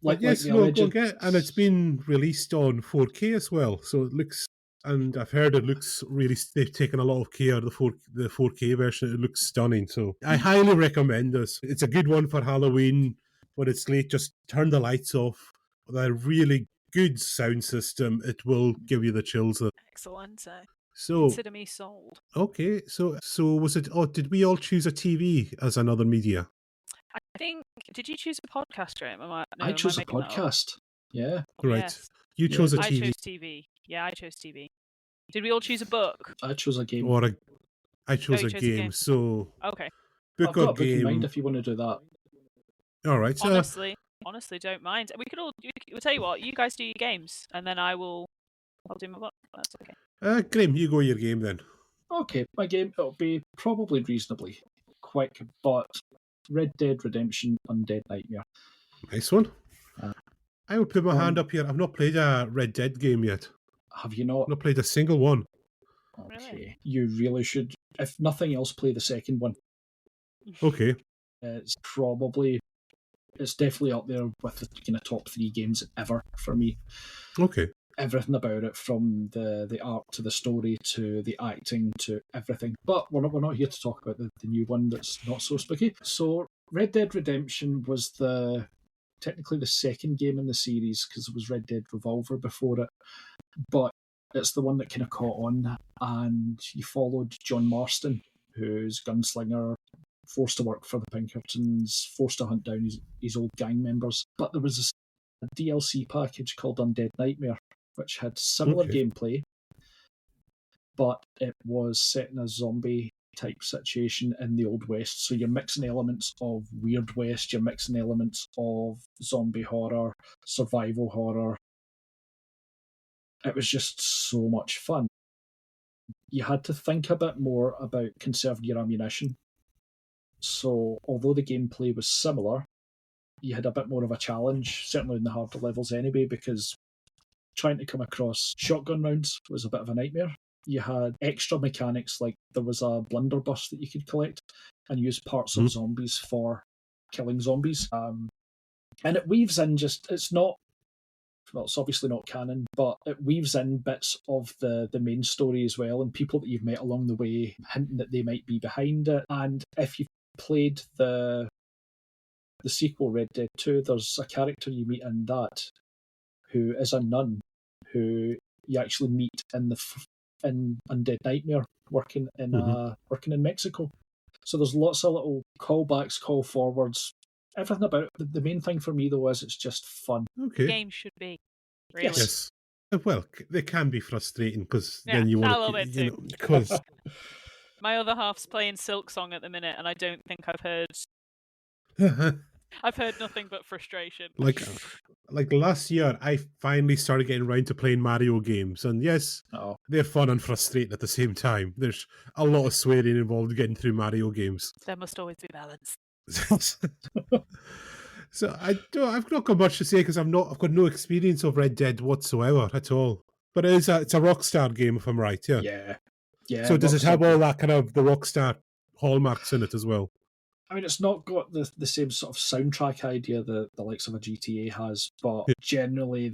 Speaker 1: And it's been released on 4K as well, so it looks. And I've heard it looks really. They've taken a lot of care. The 4K version, it looks stunning. So I highly recommend this. It's a good one for Halloween when it's late. Just turn the lights off. With a really good sound system, it will give you the chills.
Speaker 2: Excellent.
Speaker 1: So
Speaker 2: consider me sold.
Speaker 1: Okay, so was it? Oh, did we all choose a TV as another media?
Speaker 2: I think. Did you choose a podcast, Graham?
Speaker 3: I chose a podcast. Yeah.
Speaker 1: Right. Yes. You chose a TV.
Speaker 2: I chose TV. Yeah, I chose TV. Did we all choose a book?
Speaker 3: I chose a game.
Speaker 1: I chose a game. So
Speaker 2: okay.
Speaker 3: Book or game. In mind if you want to do that.
Speaker 1: All right.
Speaker 2: Honestly, don't mind. We'll tell you what. You guys do your games, and then I'll do my book. That's okay.
Speaker 1: Graham, you go your game then.
Speaker 3: Okay, my game, it'll be probably reasonably quick, but Red Dead Redemption Undead Nightmare.
Speaker 1: Nice one. I will put my hand up here. I've not played a Red Dead game yet.
Speaker 3: Have you not?
Speaker 1: I've not played a single one.
Speaker 3: Okay,
Speaker 2: really?
Speaker 3: You really should. If nothing else, play the second one.
Speaker 1: Okay.
Speaker 3: It's definitely up there with the kind of top 3 games ever for me.
Speaker 1: Okay.
Speaker 3: Everything about it, from the art to the story to the acting to everything. But we're not here to talk about the new one that's not so spooky. So Red Dead Redemption was technically the second game in the series, because it was Red Dead Revolver before it. But it's the one that kind of caught on, and you followed John Marston, who's gunslinger, forced to work for the Pinkertons, forced to hunt down his old gang members. But there was a DLC package called Undead Nightmare, which had similar gameplay, but it was set in a zombie type situation in the Old West. So you're mixing elements of Weird West, you're mixing elements of zombie horror, survival horror. It was just so much fun. You had to think a bit more about conserving your ammunition. So although the gameplay was similar, you had a bit more of a challenge, certainly in the harder levels anyway, because trying to come across shotgun rounds was a bit of a nightmare. You had extra mechanics, like there was a blunderbuss that you could collect and use parts of zombies for killing zombies. And it weaves in it's obviously not canon, but it weaves in bits of the main story as well, and people that you've met along the way hinting that they might be behind it. And if you've played the sequel, Red Dead 2, there's a character you meet in that who is a nun who you actually meet in Undead Nightmare working in Mexico. So there's lots of little callbacks, call forwards, everything about it. The main thing for me though is it's just fun.
Speaker 1: Okay.
Speaker 2: Game should be. Really.
Speaker 1: Yes. Well, they can be frustrating because then you want to, because
Speaker 2: my other half's playing Silk Song at the minute, and I don't think I've heard. I've heard nothing but frustration.
Speaker 1: Like last year, I finally started getting around to playing Mario games, and yes, they're fun and frustrating at the same time. There's a lot of swearing involved getting through Mario games.
Speaker 2: There must always be balance.
Speaker 1: So I've not got much to say because I've got no experience of Red Dead whatsoever at all. But it's a Rockstar game, if I'm right. Yeah. So does it have all that kind of the Rockstar hallmarks in it as well?
Speaker 3: I mean, it's not got the same sort of soundtrack idea that the likes of a GTA has, but generally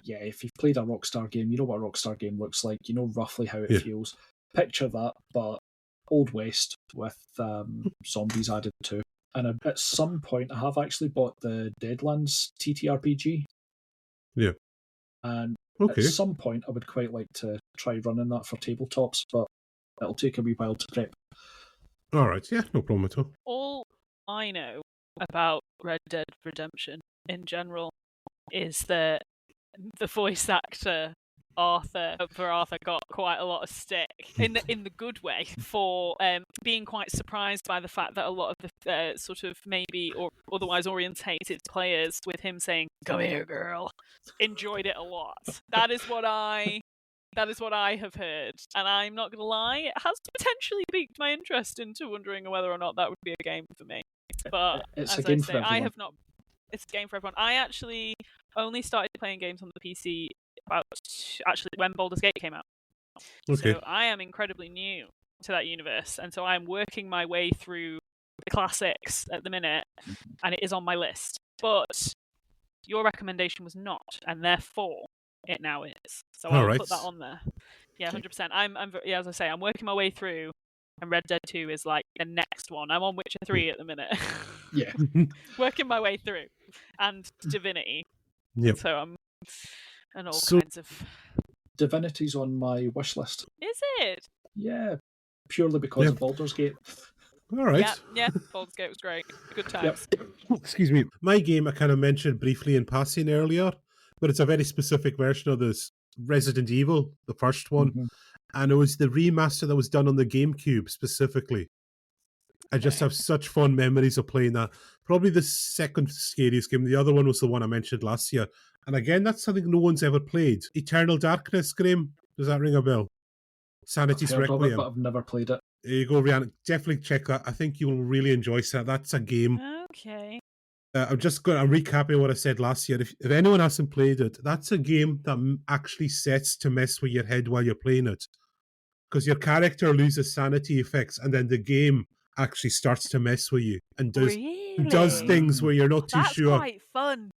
Speaker 3: if you've played a Rockstar game, you know what a Rockstar game looks like. You know roughly how it feels. Picture that, but Old West with zombies added too. And at some point, I have actually bought the Deadlands TTRPG.
Speaker 1: Yeah.
Speaker 3: And at some point, I would quite like to try running that for tabletops, but it'll take a wee while to prep.
Speaker 1: All right, yeah, no problem at all.
Speaker 2: All I know about Red Dead Redemption in general is that the voice actor Arthur got quite a lot of stick in the good way for being quite surprised by the fact that a lot of the sort of maybe or otherwise orientated players with him saying "Come here, girl," enjoyed it a lot. That is what I have heard, and I'm not gonna lie, it has potentially piqued my interest into wondering whether or not that would be a game for me. But
Speaker 3: it's a game for everyone.
Speaker 2: I have not. It's a game for everyone. I actually only started playing games on the PC when Baldur's Gate came out. So I am incredibly new to that universe, and so I'm working my way through the classics at the minute, and it is on my list. But your recommendation was not, and therefore it now is. So I'll put that on there. Yeah, 100%. As I say, I'm working my way through, and Red Dead 2 is like the next one. I'm on Witcher 3 at the minute.
Speaker 3: Yeah.
Speaker 2: Working my way through. And Divinity.
Speaker 1: Yep.
Speaker 2: So I'm... And all kinds of...
Speaker 3: Divinity's on my wish list.
Speaker 2: Is it?
Speaker 3: Yeah. Purely because of Baldur's Gate.
Speaker 1: All right.
Speaker 2: Yeah, Baldur's Gate was great. Good times.
Speaker 3: Yep.
Speaker 1: Excuse me. My game I kind of mentioned briefly in passing earlier, but it's a very specific version of this Resident Evil, the first one. Mm-hmm. And it was the remaster that was done on the GameCube specifically. I just have such fond memories of playing that. Probably the second scariest game. The other one was the one I mentioned last year. And again, that's something no one's ever played. Eternal Darkness, Graham. Does that ring a bell? Sanity's Requiem.
Speaker 3: But I've never played it.
Speaker 1: There you go, Rihanna. Definitely check that. I think you'll really enjoy that. That's a game.
Speaker 2: Okay.
Speaker 1: I'm recapping what I said last year. If anyone hasn't played it, that's a game that actually sets to mess with your head while you're playing it. Because your character loses sanity effects, and then the game actually starts to mess with you and does things where you're not too sure.
Speaker 2: That's quite fun.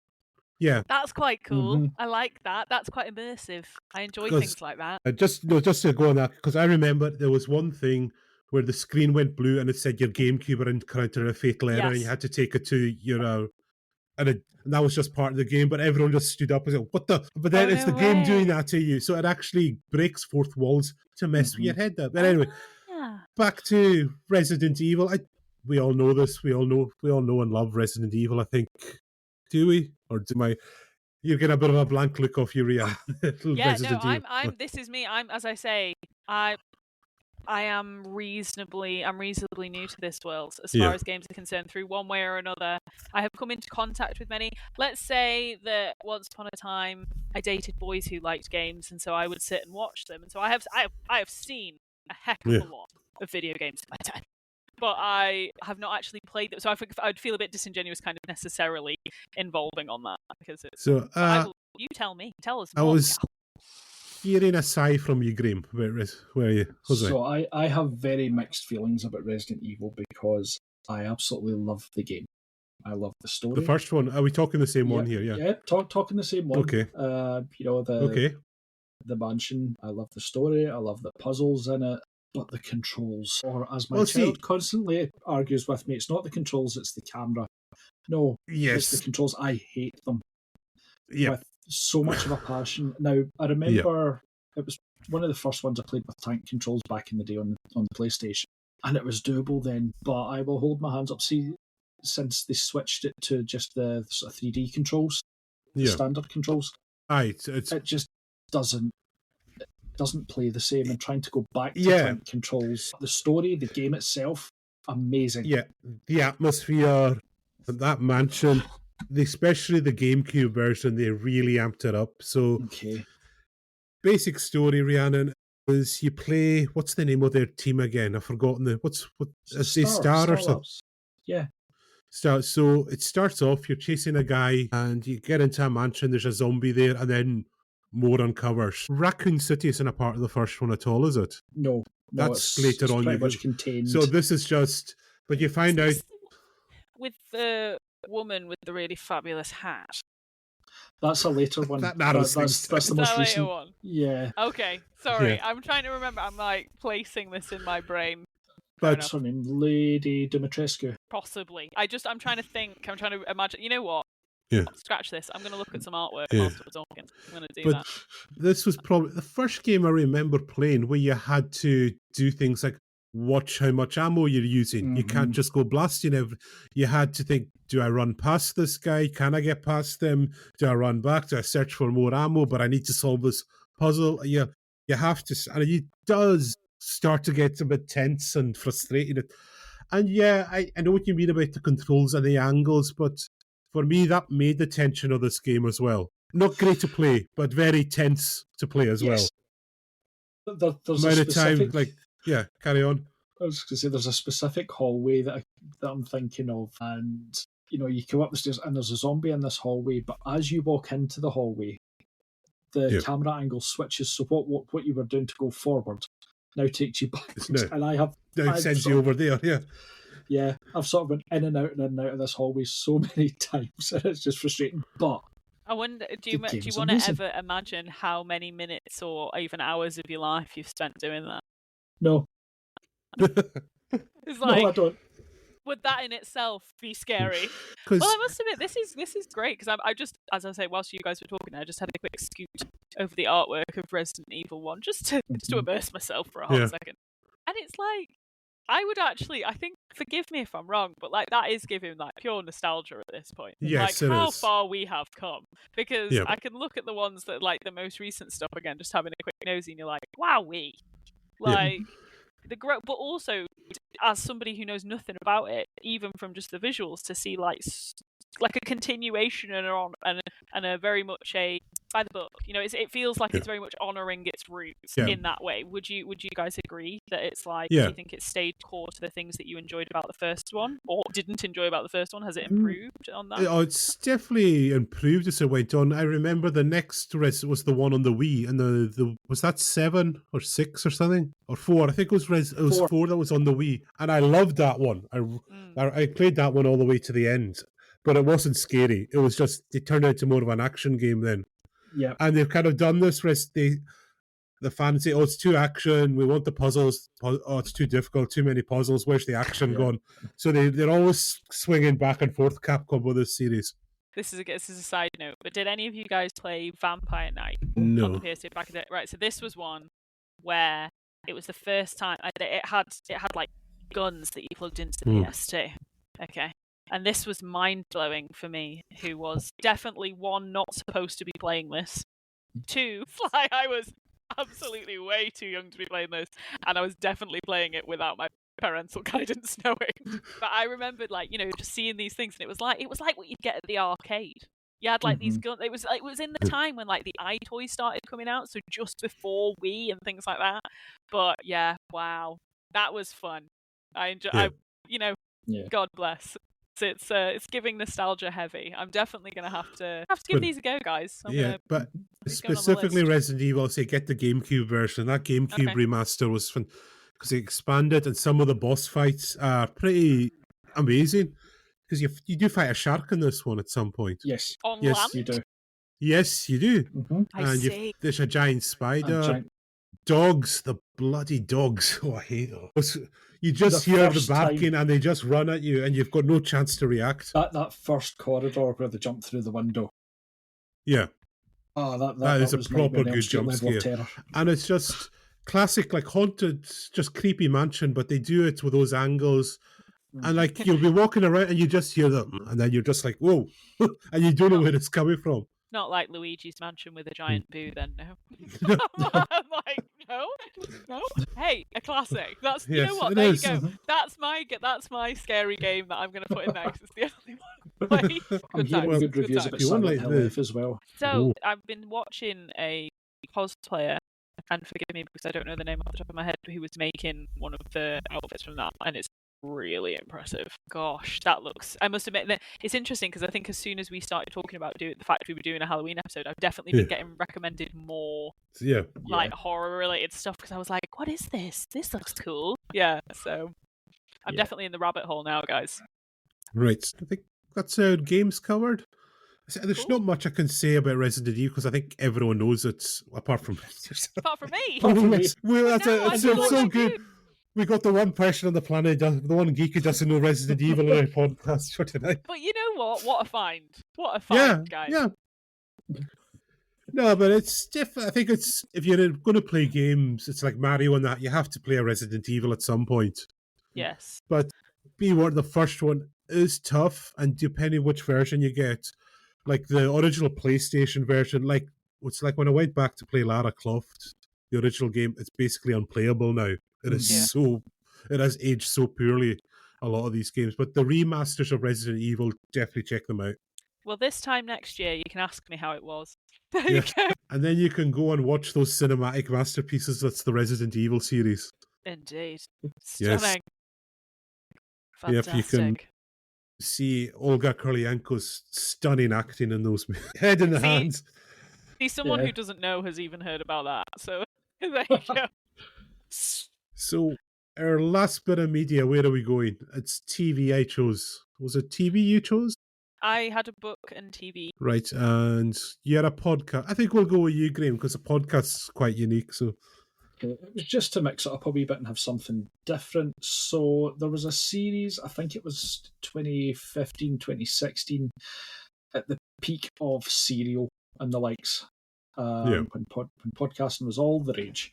Speaker 1: Yeah.
Speaker 2: That's quite cool. Mm-hmm. I like that. That's quite immersive. I enjoy things like that.
Speaker 1: Just to go on that, because I remember there was one thing where the screen went blue and it said your GameCube encountered a fatal error and you had to take it to your... And that was just part of the game, but everyone just stood up and said, what the... But then it's the game doing that to you, so it actually breaks fourth walls to mess with your head up. But anyway, back to Resident Evil. We all know this. We all know and love Resident Evil, I think. Do we? Or do my... You get a bit of a blank look off your Evil.
Speaker 2: This is me. As I say, I'm reasonably new to this world as far as games are concerned. Through one way or another, I have come into contact with many. Let's say that once upon a time, I dated boys who liked games, and so I would sit and watch them. And so I have seen a heck of a lot of video games in my time. but I have not actually played them, so I think I'd feel a bit disingenuous kind of necessarily involving on that, because it's...
Speaker 1: So,
Speaker 2: you tell me. Tell us
Speaker 1: I
Speaker 2: more.
Speaker 1: was hearing a sigh from you, Graham. Where are you? Jose?
Speaker 3: So I have very mixed feelings about Resident Evil because I absolutely love the game. I love the story.
Speaker 1: The first one. Are we talking the same one here? Yeah.
Speaker 3: Yeah, talking the same one.
Speaker 1: Okay.
Speaker 3: The mansion. I love the story. I love the puzzles in it. But the controls, or as my child constantly argues with me, it's not the controls, it's the camera. No, it's the controls. I hate them with so much of a passion. Now, I remember it was one of the first ones I played with tank controls back in the day on the PlayStation, and it was doable then, but I will hold my hands up. See, since they switched it to just the sort of 3D controls, the standard controls, it just doesn't play the same, and trying to go back to tank controls. The story, the game itself, amazing.
Speaker 1: Yeah, the atmosphere, that mansion, especially the GameCube version, they really amped it up. So, basic story, Rhiannon, is you play, what's the name of their team again? I've forgotten Star or something?
Speaker 3: Yeah.
Speaker 1: So it starts off, you're chasing a guy, and you get into a mansion, there's a zombie there, and then more uncovers. Raccoon City isn't a part of the first one at all, is it?
Speaker 3: No,
Speaker 1: that's later on.
Speaker 3: Pretty much contained.
Speaker 1: So this is just, but you find out
Speaker 2: with the woman with the really fabulous hat.
Speaker 3: That's a later one. That's the most recent
Speaker 2: one.
Speaker 3: Yeah.
Speaker 2: Okay, sorry. I'm trying to remember. I'm like placing this in my brain.
Speaker 3: But what's her name? Lady Dimitrescu.
Speaker 2: Possibly. I'm trying to think. I'm trying to imagine. You know what?
Speaker 1: Yeah.
Speaker 2: Scratch this. I'm going to look at some artwork whilst we're talking. I'm going to do that.
Speaker 1: This was probably the first game I remember playing where you had to do things like watch how much ammo you're using. Mm-hmm. You can't just go blasting every. You had to think, do I run past this guy? Can I get past them? Do I run back? Do I search for more ammo? But I need to solve this puzzle. You have to, and it does start to get a bit tense and frustrating. And I know what you mean about the controls and the angles, but for me, that made the tension of this game as well. Not great to play, but very tense to play as well.
Speaker 3: There's a specific...
Speaker 1: carry on.
Speaker 3: I was going to say, there's a specific hallway that I'm thinking of, and you go up the stairs and there's a zombie in this hallway, but as you walk into the hallway, the camera angle switches, so what you were doing to go forward now takes you back. And
Speaker 1: it sends you over there,
Speaker 3: Yeah, I've sort of been in and out of this hallway so many times, and it's just frustrating. But
Speaker 2: I wonder, do you want to ever imagine how many minutes or even hours of your life you've spent doing that?
Speaker 3: No.
Speaker 2: It's like,
Speaker 3: no, I don't.
Speaker 2: Would that in itself be scary? Well, I must admit, this is great, because I just, as I say, whilst you guys were talking, I just had a quick scoot over the artwork of Resident Evil 1 just to immerse myself for a hot second. And it's like, I think, forgive me if I'm wrong, but like that is giving like pure nostalgia at this point.
Speaker 1: Yes,
Speaker 2: like how far we have come. Because I can look at the ones that like the most recent stuff again, just having a quick nosy, and you're like, wowee. Like the growth, but also as somebody who knows nothing about it, even from just the visuals, to see like a continuation and a very much a by the book. It feels like it's very much honouring its roots in that way. Would you guys agree that it's like, do you think it stayed core to the things that you enjoyed about the first one, or didn't enjoy about the first one? Has it improved on that?
Speaker 1: Oh, it's definitely improved as it went on. I remember the next was the one on the Wii, and the was that 7 or 6 or something, or 4? I think it was 4 that was on the Wii, and I loved that one. I played that one all the way to the end, but it wasn't scary. It was just, it turned out to more of an action game then.
Speaker 3: Yeah,
Speaker 1: and they've kind of done this where the fans say, "Oh, it's too action. We want the puzzles. Oh, it's too difficult. Too many puzzles. Where's the action gone?" So they're always swinging back and forth. Capcom with this series.
Speaker 2: This is a side note, but did any of you guys play Vampire Knight
Speaker 1: on
Speaker 2: the PS2 back in the day? Right, so this was one where it was the first time it had like guns that you plugged into the PS2. Okay. And this was mind-blowing for me, who was definitely, 1, not supposed to be playing this. 2, I was absolutely way too young to be playing this, and I was definitely playing it without my parental guidance knowing. But I remembered, just seeing these things, and it was like what you'd get at the arcade. You had these guns. It was in the time when the iToys started coming out, so just before Wii and things like that. But yeah, wow, that was fun. I God bless. So it's giving nostalgia heavy. I'm definitely gonna have to give these a go, guys.
Speaker 1: But specifically Resident Evil, say get the GameCube version. That GameCube remaster was fun because it expanded, and some of the boss fights are pretty amazing. Because you do fight a shark in this one at some point.
Speaker 3: Yes,
Speaker 2: on land
Speaker 3: you do.
Speaker 1: Yes, you do.
Speaker 3: Mm-hmm.
Speaker 2: I see.
Speaker 1: There's a giant spider. Dogs, the bloody dogs. Oh, I hate those. You just hear the barking and they just run at you and you've got no chance to react.
Speaker 3: That first corridor where they jump through the window.
Speaker 1: Yeah.
Speaker 3: Oh,
Speaker 1: that is a proper good jump scare. And it's just classic, like haunted, just creepy mansion, but they do it with those angles. And like you'll be walking around and you just hear them and then you're just like, whoa. And you don't know where it's coming from.
Speaker 2: Not like Luigi's Mansion with a giant boo, then, no. I'm like, no. Hey, a classic. That's you know what? There you go. That's my scary game that I'm going to put in next. It's the only one. Like,
Speaker 3: I'm hearing good reviews about Silent Hill Life as well.
Speaker 2: So I've been watching a cosplayer, and forgive me because I don't know the name off the top of my head, who was making one of the outfits from that, and it's really impressive. Gosh, that looks. I must admit that it's interesting because I think as soon as we started talking about the fact we were doing a Halloween episode, I've definitely been getting recommended more, horror related stuff because I was like, "What is this? This looks cool." Yeah, so I'm definitely in the rabbit hole now, guys.
Speaker 1: Right, I think that's games covered. There's not much I can say about Resident Evil because I think everyone knows it, apart from
Speaker 2: me.
Speaker 1: Well, that's so good. We got the one person on the planet, the one geek who doesn't know Resident Evil in our podcast for tonight.
Speaker 2: But you know what? What a find. What a find, guys.
Speaker 1: Yeah. No, but it's different. I think it's, if you're going to play games, it's like Mario and that, you have to play a Resident Evil at some point.
Speaker 2: Yes.
Speaker 1: But the first one is tough, and depending which version you get, like the original PlayStation version, like it's like when I went back to play Lara Croft, the original game, it's basically unplayable now. It is it has aged so poorly, a lot of these games. But the remasters of Resident Evil, definitely check them out.
Speaker 2: Well, this time next year, you can ask me how it was. There you go.
Speaker 1: And then you can go and watch those cinematic masterpieces. That's the Resident Evil series.
Speaker 2: Indeed. Stunning.
Speaker 1: Yes.
Speaker 2: Fantastic.
Speaker 1: Yep, you can see Olga Kurylenko's stunning acting in those head in the hands.
Speaker 2: See, someone who doesn't know has even heard about that. So there you go.
Speaker 1: So, our last bit of media, where are we going? It's TV I chose. Was it TV you chose?
Speaker 2: I had a book and TV.
Speaker 1: Right, and you had a podcast. I think we'll go with you, Graham, because the podcast's quite unique. So,
Speaker 3: it was just to mix it up a wee bit and have something different. So, there was a series, I think it was 2015, 2016, at the peak of Serial and the likes, when podcasting was all the rage.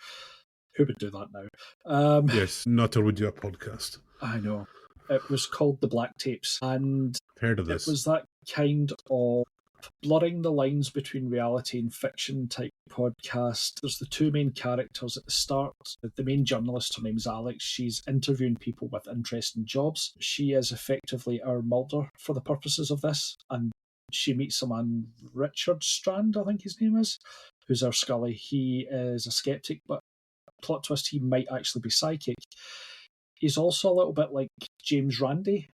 Speaker 3: Who would do that now?
Speaker 1: Yes, Nutter would do a podcast.
Speaker 3: I know. It was called The Black Tapes, and
Speaker 1: heard of this.
Speaker 3: It was that kind of blurring the lines between reality and fiction type podcast. There's the two main characters at the start. The main journalist, her name's Alex. She's interviewing people with interesting jobs. She is effectively our Mulder for the purposes of this, and she meets a man, Richard Strand, I think his name is, who's our Scully. He is a skeptic, but plot twist, he might actually be psychic. He's also a little bit like James Randi,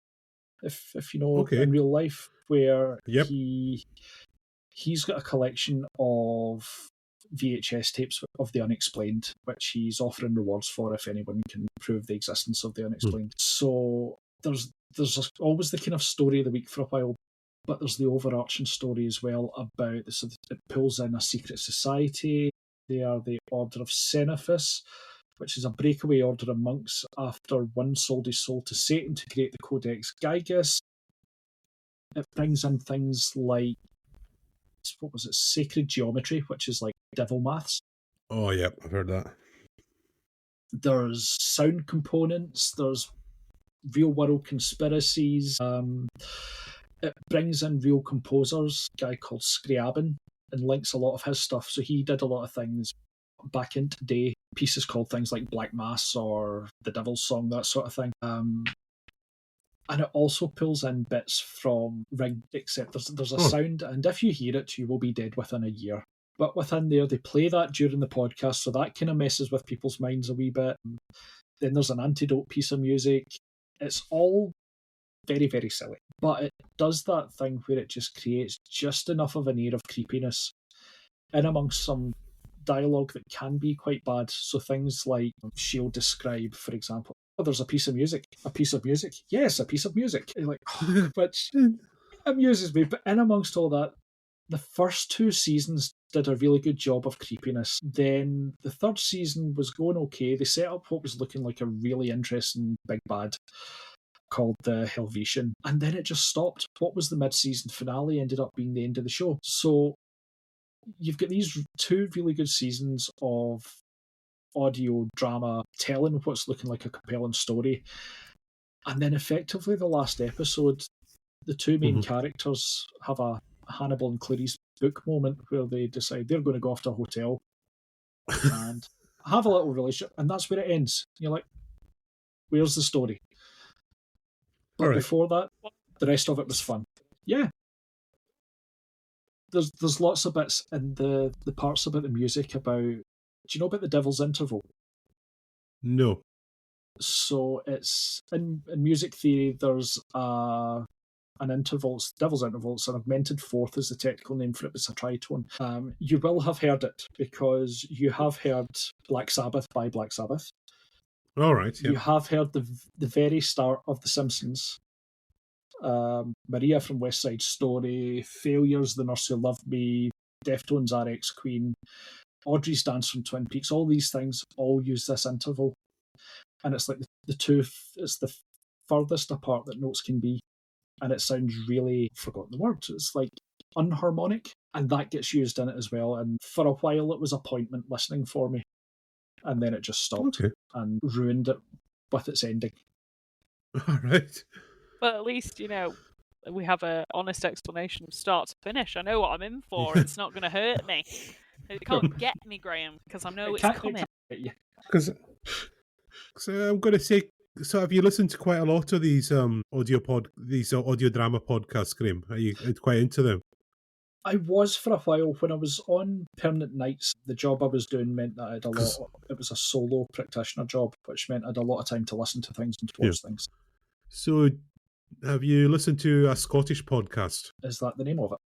Speaker 3: if you know, in real life, where he's got a collection of VHS tapes of the unexplained, which he's offering rewards for if anyone can prove the existence of the unexplained. So there's always the kind of story of the week for a while, but there's the overarching story as well about this. So it pulls in a secret society. They are the Order of Cephas, which is a breakaway order of monks after one sold his soul to Satan to create the Codex Gigas. It brings in things like, sacred geometry, which is like devil maths.
Speaker 1: Oh, yeah, I've heard that.
Speaker 3: There's sound components, there's real-world conspiracies. It brings in real composers, a guy called Scriabin, and links a lot of his stuff. So he did a lot of things back in today, pieces called things like Black Mass or The Devil's Song, that sort of thing. And it also pulls in bits from Ring, except there's a sound, and if you hear it, you will be dead within a year. But within there, they play that during the podcast, so that kind of messes with people's minds a wee bit. Then there's an antidote piece of music. It's all very, very silly. But it does that thing where it just creates just enough of an air of creepiness in amongst some dialogue that can be quite bad. So things like she'll describe, for example, oh, there's a piece of music. A piece of music? Yes, a piece of music. You're like, oh, which amuses me. But in amongst all that, the first 2 seasons did a really good job of creepiness. Then the 3rd season was going okay. They set up what was looking like a really interesting big bad called the Helvetian, and then it just stopped. What was the mid-season finale ended up being the end of the show. So you've got these 2 really good seasons of audio drama telling what's looking like a compelling story, and then effectively the last episode, the 2 main characters have a Hannibal and Clarice book moment where they decide they're going to go off to a hotel and have a little relationship, and that's where it ends. You're like, where's the story? But before that, the rest of it was fun. Yeah. There's lots of bits in the parts about the music about... Do you know about the Devil's Interval?
Speaker 1: No.
Speaker 3: So it's... In music theory, there's an interval, Devil's Interval. It's an augmented fourth is the technical name for it. It's a tritone. You will have heard it because you have heard Black Sabbath by Black Sabbath.
Speaker 1: All right. Yeah.
Speaker 3: You have heard the very start of The Simpsons. Maria from West Side Story, Failures, The Nurse Who Loved Me, Deftones, RX Queen, Audrey's Dance from Twin Peaks. All these things all use this interval, and it's like it's the furthest apart that notes can be, and it sounds really, forgotten the word, it's like unharmonic, and that gets used in it as well. And for a while it was appointment listening for me, and then it just stopped and ruined it with its ending.
Speaker 1: All right.
Speaker 2: Well, at least, we have an honest explanation of start to finish. I know what I'm in for. It's not going to hurt me. It can't get me, Graham, because I know it's coming.
Speaker 1: Because I'm going to say, so have you listened to quite a lot of these audio drama podcasts, Graham? Are you quite into them?
Speaker 3: I was for a while. When I was on permanent nights, the job I was doing meant that I had a lot. It was a solo practitioner job, which meant I had a lot of time to listen to things and to watch things.
Speaker 1: So, have you listened to a Scottish podcast?
Speaker 3: Is that the name of it?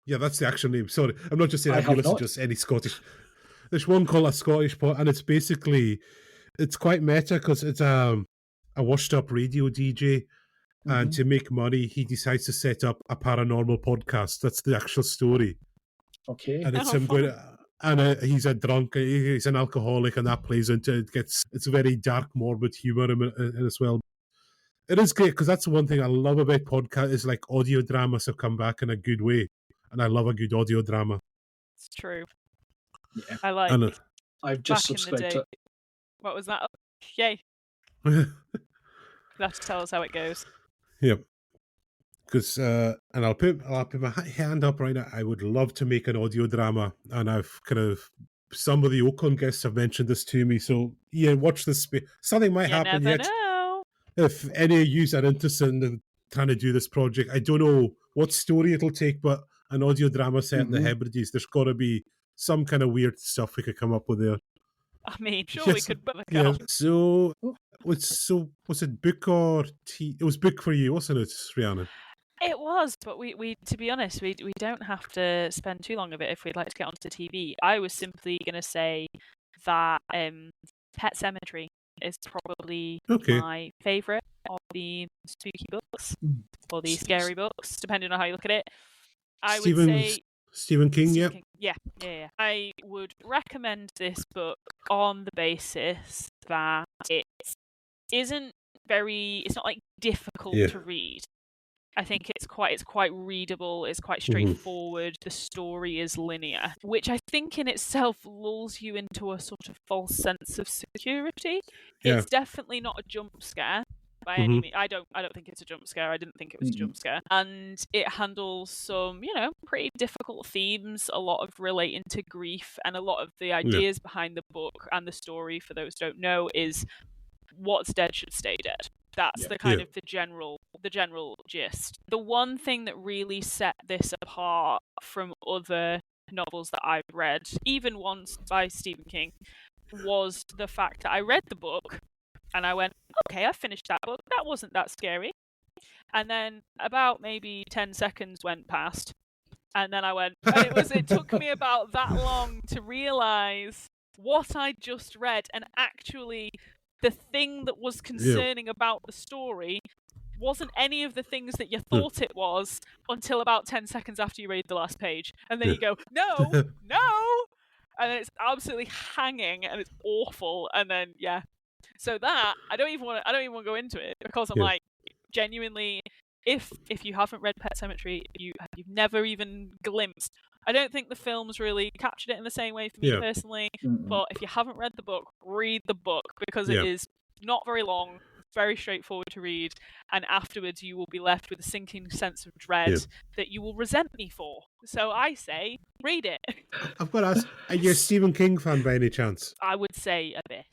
Speaker 1: Yeah, that's the actual name. Sorry, I'm not just saying have you listened to just any Scottish. There's one called a Scottish pod, and it's quite meta because it's a washed-up radio DJ, and to make money, he decides to set up a paranormal podcast. That's the actual story.
Speaker 3: Okay.
Speaker 1: And it's him going, and he's a drunk, he's an alcoholic, and that plays into it. It's a very dark, morbid humor in it as well. It is great because that's the one thing I love about podcasts is like audio dramas have come back in a good way, and I love a good audio drama.
Speaker 2: It's true.
Speaker 3: Yeah.
Speaker 2: I like.
Speaker 3: I've just subscribed to it.
Speaker 2: What was that? Yay! You have to tell us how it goes.
Speaker 1: Yep. Because and I'll put my hand up right now. I would love to make an audio drama, and I've some of the Ocon guests have mentioned this to me. So yeah, watch this space. Something might happen yet.
Speaker 2: Never know.
Speaker 1: If any of you are interested in trying to do this project, I don't know what story it'll take, but an audio drama set in the Hebrides, there's got to be some kind of weird stuff we could come up with there.
Speaker 2: I mean, sure, we could book out.
Speaker 1: Yeah. So was it book or tea? It was book for you, wasn't it, Rhiannon?
Speaker 2: It was, but we to be honest, we don't have to spend too long of it if we'd like to get onto TV. I was simply going to say that Pet Sematary is probably my favourite of the spooky books or the scary books, depending on how you look at it. I would say
Speaker 1: Stephen King,
Speaker 2: King. Yeah. I would recommend this book on the basis that it's not like difficult to read. I think it's quite readable, it's quite straightforward, the story is linear, which I think in itself lulls you into a sort of false sense of security. Yeah. It's definitely not a jump scare by any means. I don't think it's a jump scare. I didn't think it was a jump scare. And it handles some, pretty difficult themes, a lot of relating to grief, and a lot of the ideas behind the book and the story, for those who don't know, is what's dead should stay dead. That's the kind of the general gist. The one thing that really set this apart from other novels that I've read, even once by Stephen King, was the fact that I read the book And I went, okay, I finished that book. That wasn't that scary. And then about maybe 10 seconds went past. And then I went, and it took me about that long to realise what I'd just read. And actually, the thing that was concerning about the story wasn't any of the things that you thought it was until about 10 seconds after you read the last page. And then you go, no, no! And then it's absolutely hanging and it's awful. And then, yeah. So that, I don't even want to go into it because I'm like, genuinely, if you haven't read Pet Sematary, you've never even glimpsed. I don't think the films really captured it in the same way for me personally. But if you haven't read the book, read the book because it is not very long, very straightforward to read, and afterwards you will be left with a sinking sense of dread that you will resent me for. So I say, read it.
Speaker 1: I've got to ask, are you a Stephen King fan by any chance?
Speaker 2: I would say a bit.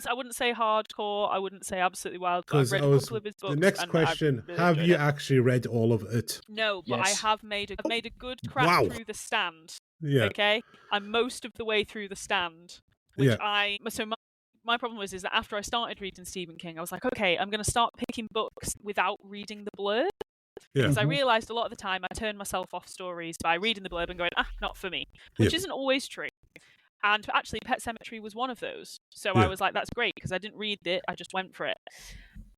Speaker 2: I wouldn't say hardcore. I wouldn't say absolutely wild. I've read a couple of his books.
Speaker 1: The next question: really have you actually read all of it?
Speaker 2: No, but I have made a good crack through The Stand.
Speaker 1: Yeah.
Speaker 2: Okay, I'm most of the way through The Stand, which my problem is that after I started reading Stephen King, I was like, okay, I'm going to start picking books without reading the blurb. Because I realised a lot of the time I turned myself off stories by reading the blurb and going, not for me, which isn't always true. And actually, Pet Sematary was one of those. So I was like, that's great, because I didn't read it, I just went for it.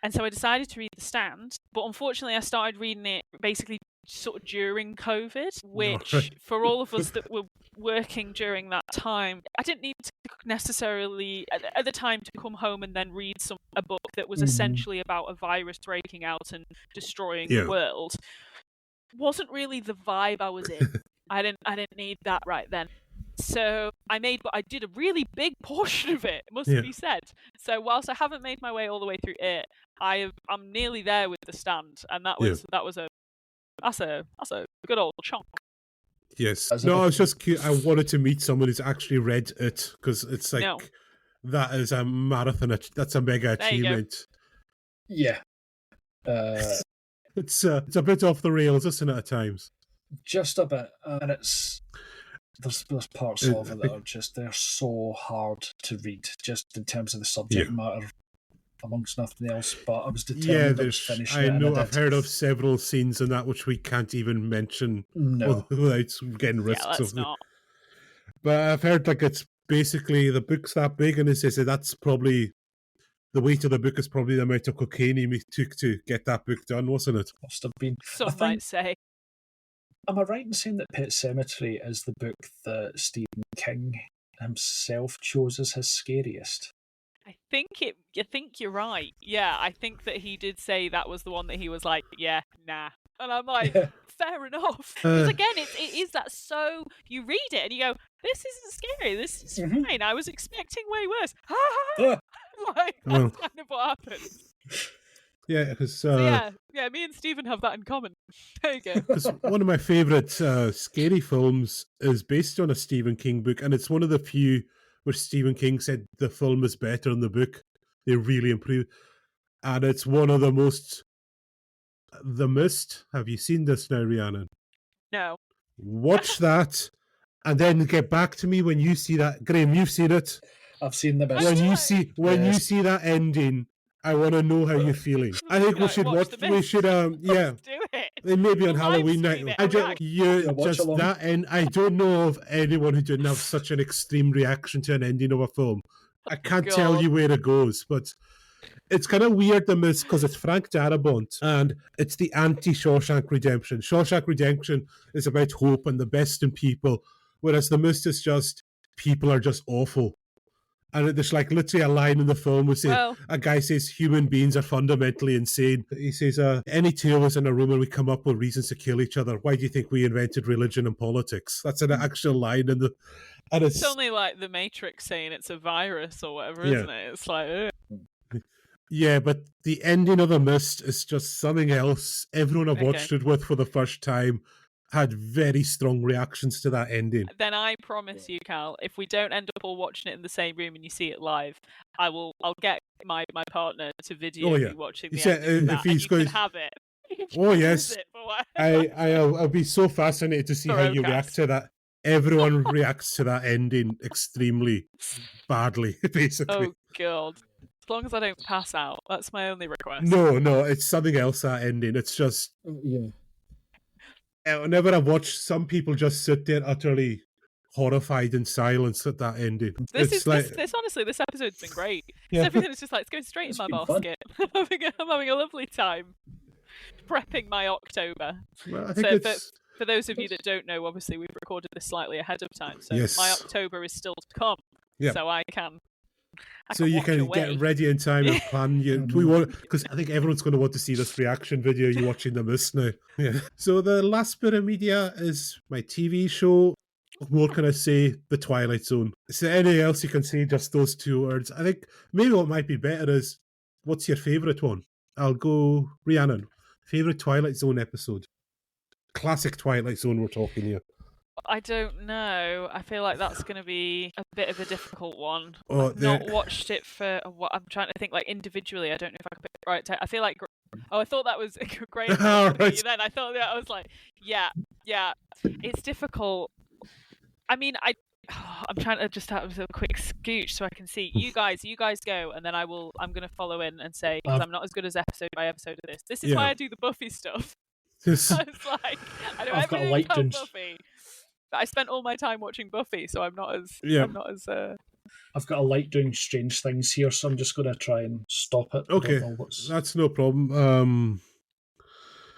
Speaker 2: And so I decided to read The Stand. But unfortunately, I started reading it basically sort of during COVID, which for all of us that were working during that time, I didn't need to necessarily, at the time, to come home and then read a book that was essentially about a virus breaking out and destroying the world. Wasn't really the vibe I was in. I didn't need that right then. So I did a really big portion of it, must be said. So whilst I haven't made my way all the way through it, I'm nearly there with The Stand, and that's a good old chunk.
Speaker 1: Yes. No, I was just curious. I wanted to meet someone who's actually read it, because it's like that is a marathon. That's a mega achievement.
Speaker 3: Yeah.
Speaker 1: It's a bit off the rails, isn't it, at times?
Speaker 3: Just a bit, and there's parts of it that are they're so hard to read, just in terms of the subject matter, amongst nothing else. But I was determined to finish it.
Speaker 1: I know I've heard of several scenes in that which we can't even mention without getting risks of them. But I've heard it's basically the book's that big, and it says that's probably the weight of the book is probably the amount of cocaine he took to get that book done, wasn't it?
Speaker 3: Must have been.
Speaker 2: Some might say.
Speaker 3: Am I right in saying that Pet Sematary is the book that Stephen King himself chose as his scariest?
Speaker 2: I think you're right. Yeah, I think that he did say that was the one that he was like, yeah, nah. And I'm like, fair enough. Because again, it is that so you read it and you go, this isn't scary. This is fine. I was expecting way worse. Like, that's kind of what happens.
Speaker 1: Yeah, because
Speaker 2: me and Stephen have that in common. There you go.
Speaker 1: Because one of my favourite scary films is based on a Stephen King book, and it's one of the few where Stephen King said the film is better than the book. They really improved, and it's one of the most. The Mist. Have you seen this now, Rhiannon?
Speaker 2: No.
Speaker 1: Watch that, and then get back to me when you see that. Graham, you've seen it.
Speaker 3: I've seen The Mist.
Speaker 1: When you see that ending, I want to know how you're feeling. I think we should watch. We should,
Speaker 2: do it.
Speaker 1: Maybe on Halloween night. That end. I don't know of anyone who didn't have such an extreme reaction to an ending of a film. I can't tell you where it goes, but it's kind of weird, The Mist, because it's Frank Darabont, and it's the anti-Shawshank Redemption. Shawshank Redemption is about hope and the best in people, whereas The Mist is just people are just awful. And there's literally a line in the film where a guy says human beings are fundamentally insane. He says, any two of us in a room and we come up with reasons to kill each other. Why do you think we invented religion and politics? That's an actual line. And it's
Speaker 2: only like the Matrix saying it's a virus or whatever, isn't it? It's like...
Speaker 1: Yeah, but the ending of The Mist is just something else. Everyone I've watched it with for the first time had very strong reactions to that ending.
Speaker 2: Then I promise you, Cal, if we don't end up all watching it in the same room and you see it live, I'll get my partner to video you watching the ending of that, and you can have it.
Speaker 1: Oh yes, I'll be so fascinated to see how you react to that. Everyone reacts to that ending extremely badly, basically.
Speaker 2: Oh god. long as I don't pass out. That's my only request.
Speaker 1: No, it's something else, that ending. It's just...
Speaker 3: Yeah.
Speaker 1: Whenever I watch, some people just sit there utterly horrified in silence at that ending.
Speaker 2: This honestly, this episode's been great.
Speaker 1: Yeah.
Speaker 2: Everything is just like, it's going straight in my basket. I'm having a lovely time prepping my October.
Speaker 1: Well, I think
Speaker 2: for those of you that don't know, obviously we've recorded this slightly ahead of time, so
Speaker 1: Yes.
Speaker 2: my October is still to come.
Speaker 1: Yeah.
Speaker 2: So I can
Speaker 1: you can
Speaker 2: watch
Speaker 1: get
Speaker 2: away.
Speaker 1: ready in time and plan. We want, because I think everyone's going to want to see this reaction video. You watching the Mist now. Yeah. So the last bit of media is my TV show. What more can I say? The Twilight Zone. Is there anything else you can say? Just those two words. I think maybe what might be better is, what's your favourite one? I'll go Rhiannon. Favourite Twilight Zone episode? Classic Twilight Zone we're talking here.
Speaker 2: I don't know. I feel like that's going to be a bit of a difficult one.
Speaker 1: Oh,
Speaker 2: I've not watched it for what I'm trying to think. Like individually, I don't know if I could pick the right. I feel like. Oh, I thought that was great.
Speaker 1: Right.
Speaker 2: Then I thought that I was like, yeah. It's difficult. I mean, I'm trying to just have a quick scooch so I can see you guys go, and then I'm going to follow in and say, because I'm not as good as episode by episode of this. This is why I do the Buffy stuff.
Speaker 1: Yes.
Speaker 2: I was like, I know everything about Buffy. But I spent all my time watching Buffy, so I'm not as.
Speaker 3: I've got a light doing strange things here, so I'm just going to try and stop it.
Speaker 1: Okay, that's no problem.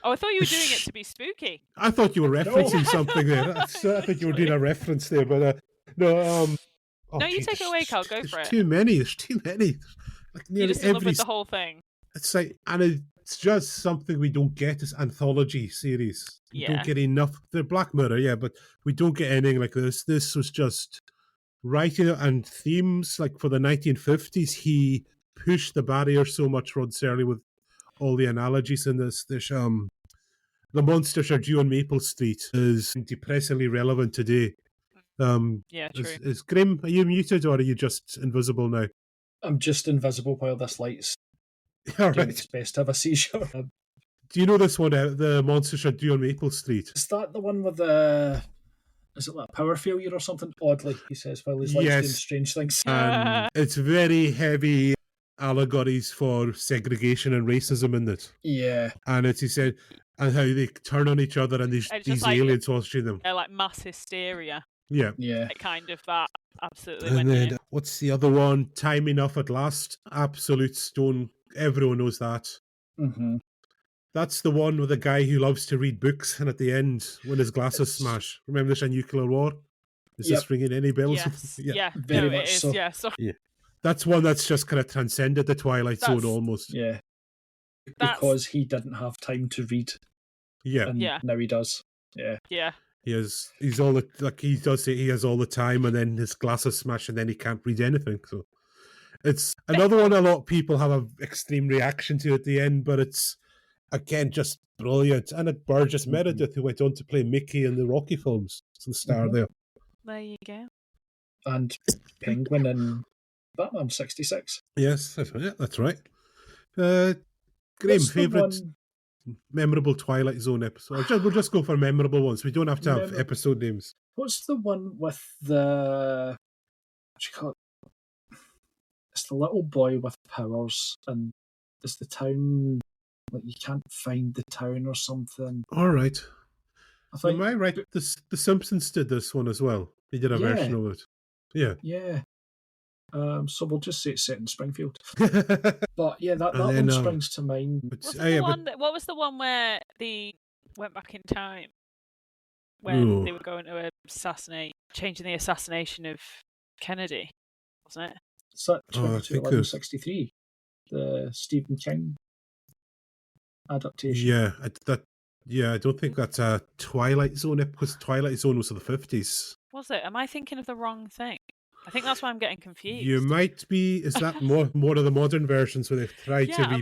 Speaker 2: Oh, I thought you were doing it to be spooky.
Speaker 1: I thought you were referencing something there. I thought you were doing a reference there, but no.
Speaker 2: No, you take it away, Carl. Go for it.
Speaker 1: There's too many. Like
Speaker 2: you're just in love with the whole thing.
Speaker 1: It's like, and it's just something we don't get as anthology series. We don't get enough. They're Black Mirror, yeah, but we don't get anything like this. This was just writing and themes. Like for the 1950s, he pushed the barrier so much, Rod Serling, with all the analogies in this. There's The Monsters Are Due on Maple Street is depressingly relevant today.
Speaker 2: Yeah, true.
Speaker 1: Is Grim, are you muted or are you just invisible now?
Speaker 3: I'm just invisible while this light's doing its best to have a seizure.
Speaker 1: Do you know this one, The Monsters Are Due on Maple Street?
Speaker 3: Is that the one with the... Is it like a power failure or something? Oddly, he says, while his light's doing strange things.
Speaker 1: And it's very heavy allegories for segregation and racism in it.
Speaker 3: Yeah.
Speaker 1: And he said, and how they turn on each other and these like, aliens watching them.
Speaker 2: They're like mass hysteria.
Speaker 1: Yeah.
Speaker 2: Like kind of that. Absolutely.
Speaker 1: And then, what's the other one? Time Enough at Last. Absolute stone. Everyone knows that.
Speaker 3: Mm-hmm.
Speaker 1: That's the one with the guy who loves to read books, and at the end, when his glasses smash. Remember this, a nuclear war? Is this ringing any bells?
Speaker 2: Yes.
Speaker 3: Yeah, very much so.
Speaker 2: Yeah, sorry.
Speaker 1: Yeah. That's one that's just kind of transcended the Twilight Zone almost.
Speaker 3: Yeah. Because he didn't have time to read.
Speaker 1: Yeah.
Speaker 3: And now he does. Yeah.
Speaker 2: Yeah.
Speaker 1: He's all the, like he does say he has all the time, and then his glasses smash, and then he can't read anything. So it's another one a lot of people have an extreme reaction to at the end, but it's again just brilliant. And it's Burgess Meredith, who went on to play Mickey in the Rocky films. So the star there.
Speaker 2: There you go.
Speaker 3: And Penguin in Batman 66.
Speaker 1: Yes, that's right. Graham, favourite memorable Twilight Zone episode? We'll just go for memorable ones. We don't have to have episode names.
Speaker 3: What's the one with the... What do you call it? It's the little boy with powers, and it's the town... Like, you can't find the town or something.
Speaker 1: All right.
Speaker 3: Am
Speaker 1: I right? The Simpsons did this one as well. They did a version of it. Yeah.
Speaker 3: Yeah. So we'll just say it's set in Springfield. But yeah, that one springs to mind.
Speaker 2: What was the one where they went back in time? When they were going to changing the assassination of Kennedy, wasn't it?
Speaker 3: Is that 1163? The Stephen King adaptation.
Speaker 1: I don't think that's a Twilight Zone, because Twilight Zone was in the 50s.
Speaker 2: Was it? Am I thinking of the wrong thing? I think that's why I'm getting confused.
Speaker 1: You might be. Is that more of the modern versions where they've tried to be?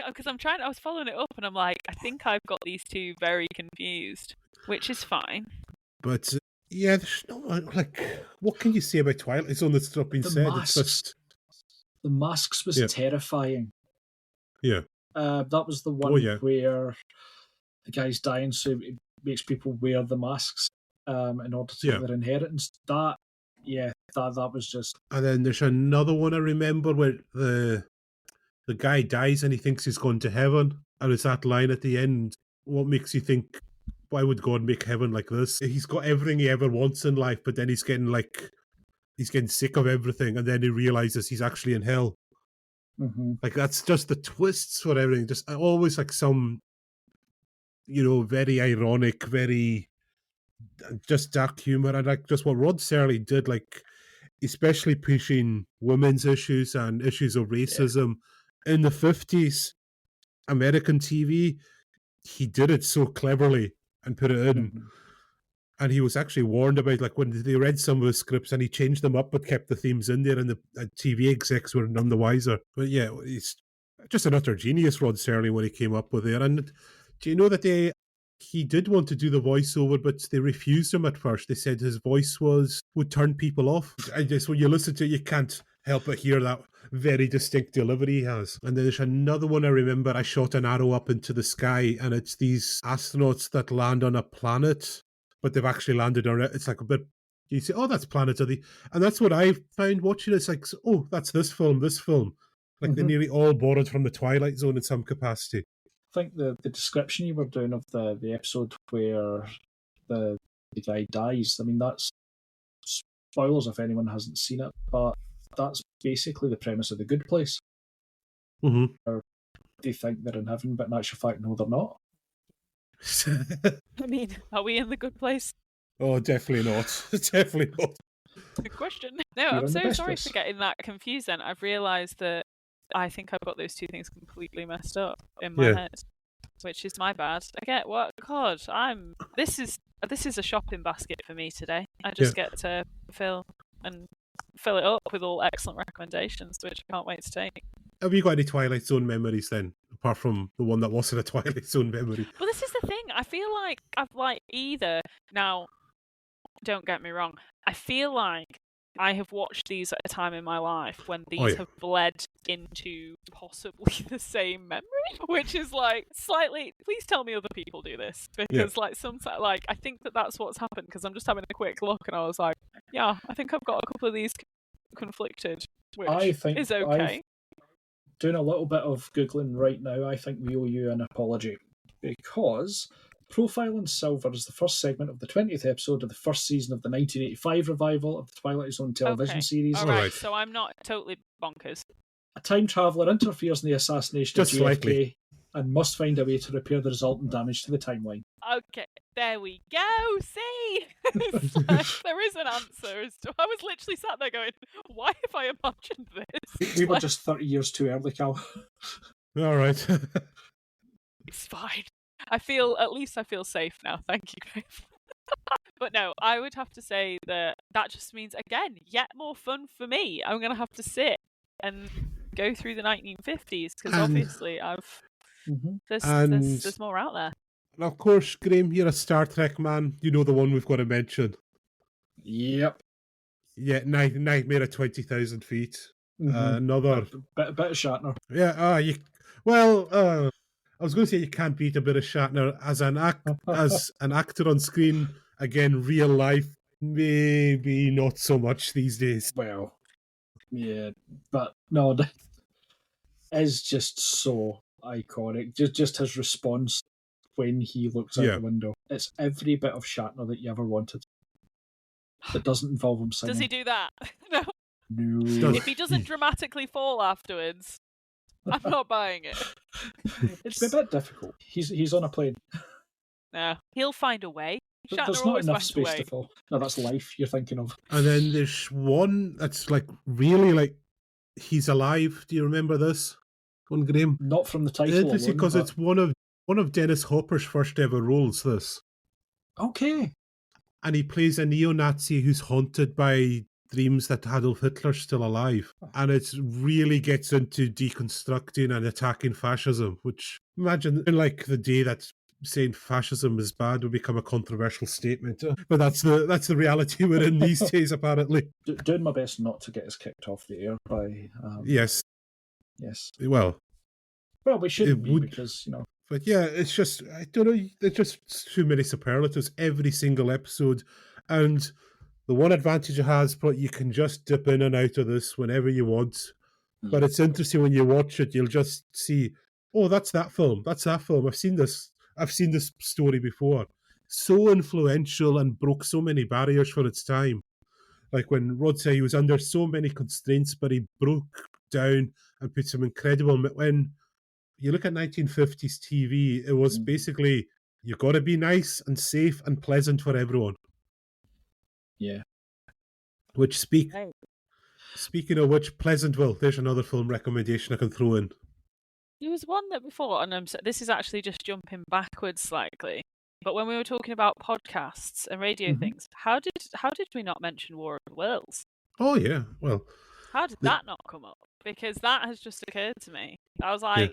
Speaker 2: Because I was following it up, and I'm like, I think I've got these two very confused, which is fine.
Speaker 1: But there's no what can you say about Twilight Zone that's not been said?
Speaker 3: Masks.
Speaker 1: It's just
Speaker 3: the masks was terrifying.
Speaker 1: Yeah.
Speaker 3: That was the one where the guy's dying, so it makes people wear the masks in order to get their inheritance. That was just...
Speaker 1: And then there's another one I remember where the guy dies and he thinks he's gone to heaven. And it's that line at the end, what makes you think, why would God make heaven like this? He's got everything he ever wants in life, but then he's getting sick of everything, and then he realizes he's actually in hell.
Speaker 3: Mm-hmm.
Speaker 1: Like, that's just the twists for everything. Just always like some, very ironic, very just dark humor. And like just what Rod Serling did, like, especially pushing women's issues and issues of racism in the 50s, American TV, he did it so cleverly and put it in.
Speaker 3: Mm-hmm.
Speaker 1: And he was actually warned about, like, when they read some of the scripts and he changed them up but kept the themes in there, and the TV execs were none the wiser. But yeah, he's just an utter genius, Rod Serling, when he came up with it. And do you know that he did want to do the voiceover, but they refused him at first. They said his voice would turn people off. I guess when you listen to it, you can't help but hear that very distinct delivery he has. And then there's another one I remember. I shot an arrow up into the sky, and it's these astronauts that land on a planet, but they've actually landed on it. It's like a bit, you say, oh, that's Planet of the... And that's what I found watching it. It's like, oh, that's this film. Like, they're nearly all borrowed from the Twilight Zone in some capacity.
Speaker 3: I think the description you were doing of the episode where the guy dies, I mean, that's spoilers if anyone hasn't seen it, but that's basically the premise of The Good Place.
Speaker 1: Mm-hmm.
Speaker 3: Or they think they're in heaven, but in actual fact, no, they're not.
Speaker 2: I mean, are we in the good place?
Speaker 1: Oh, definitely not. Definitely not.
Speaker 2: Good question. No,
Speaker 3: You're
Speaker 2: I'm
Speaker 3: in the
Speaker 2: so
Speaker 3: best
Speaker 2: sorry
Speaker 3: place.
Speaker 2: for getting that confused then. I've realised that I think I've got those two things completely messed up in my head, which is my bad. I get what? God, this is a shopping basket for me today. I just get to fill it up with all excellent recommendations, which I can't wait to take.
Speaker 1: Have you got any Twilight Zone memories then, apart from the one that wasn't a Twilight Zone memory?
Speaker 2: Well, this is the thing. I feel like I've either... Now, don't get me wrong. I feel like I have watched these at a time in my life when these have bled into possibly the same memory, which is like slightly... Please tell me other people do this, because sometimes, I think that's what's happened, because I'm just having a quick look and I was like, yeah, I think I've got a couple of these conflicted, which is okay.
Speaker 3: Doing a little bit of Googling right now, I think we owe you an apology, because Profile in Silver is the first segment of the 20th episode of the first season of the 1985 revival of the Twilight Zone television series.
Speaker 2: All right, so I'm not totally bonkers.
Speaker 3: A time traveller interferes in the assassination of JFK and must find a way to repair the resultant damage to the timeline.
Speaker 2: Okay, there we go. See? There is an answer. I was literally sat there going, why have I imagined this?
Speaker 3: We were just 30 years too early, Cal.
Speaker 1: All right.
Speaker 2: It's fine. I feel safe now. Thank you, Dave. But no, I would have to say that just means, again, yet more fun for me. I'm going to have to sit and go through the 1950s, because obviously there's more out there.
Speaker 1: And of course, Graham, you're a Star Trek man. You know the one we've got to mention.
Speaker 3: Yep.
Speaker 1: Yeah, Nightmare at 20,000 feet. Another
Speaker 3: bit of Shatner.
Speaker 1: Yeah. I was going to say you can't beat a bit of Shatner as an actor on screen. Again, real life, maybe not so much these days.
Speaker 3: Well, yeah, but no, is just so iconic. Just his response when he looks out the window. It's every bit of Shatner that you ever wanted. That doesn't involve him singing.
Speaker 2: Does he do that? No.
Speaker 3: No.
Speaker 2: If he doesn't dramatically fall afterwards, I'm not buying it.
Speaker 3: It's a bit difficult. He's on a plane.
Speaker 2: No, he'll find a way.
Speaker 3: There's not enough space to fall. No, that's Life you're thinking of.
Speaker 1: And then there's one that's really he's alive. Do you remember this one, Graham?
Speaker 3: Not from the title.
Speaker 1: It's because it's one of Dennis Hopper's first ever roles. This.
Speaker 3: Okay.
Speaker 1: And he plays a neo-Nazi who's haunted by dreams that Adolf Hitler's still alive. And it really gets into deconstructing and attacking fascism, which, imagine, in the day that saying fascism is bad would become a controversial statement. But that's the reality we're in these days, apparently.
Speaker 3: Doing my best not to get us kicked off the air by...
Speaker 1: Yes. Well,
Speaker 3: we shouldn't be, because,
Speaker 1: But yeah, it's just, I don't know, there's just too many superlatives every single episode. And the one advantage it has, but you can just dip in and out of this whenever you want. But it's interesting when you watch it, you'll just see, oh, that's that film. That's that film. I've seen this story before. So influential and broke so many barriers for its time. Like when Rod said he was under so many constraints, but he broke down and put some incredible. When you look at 1950s TV, it was basically you got to be nice and safe and pleasant for everyone.
Speaker 3: Yeah.
Speaker 1: Which speaking of which, Pleasantville. There's another film recommendation I can throw in.
Speaker 2: There was one that before, and this is actually just jumping backwards slightly. But when we were talking about podcasts and radio things, how did we not mention War of the Worlds?
Speaker 1: Oh yeah, well,
Speaker 2: how did that not come up? Because that has just occurred to me. I was like,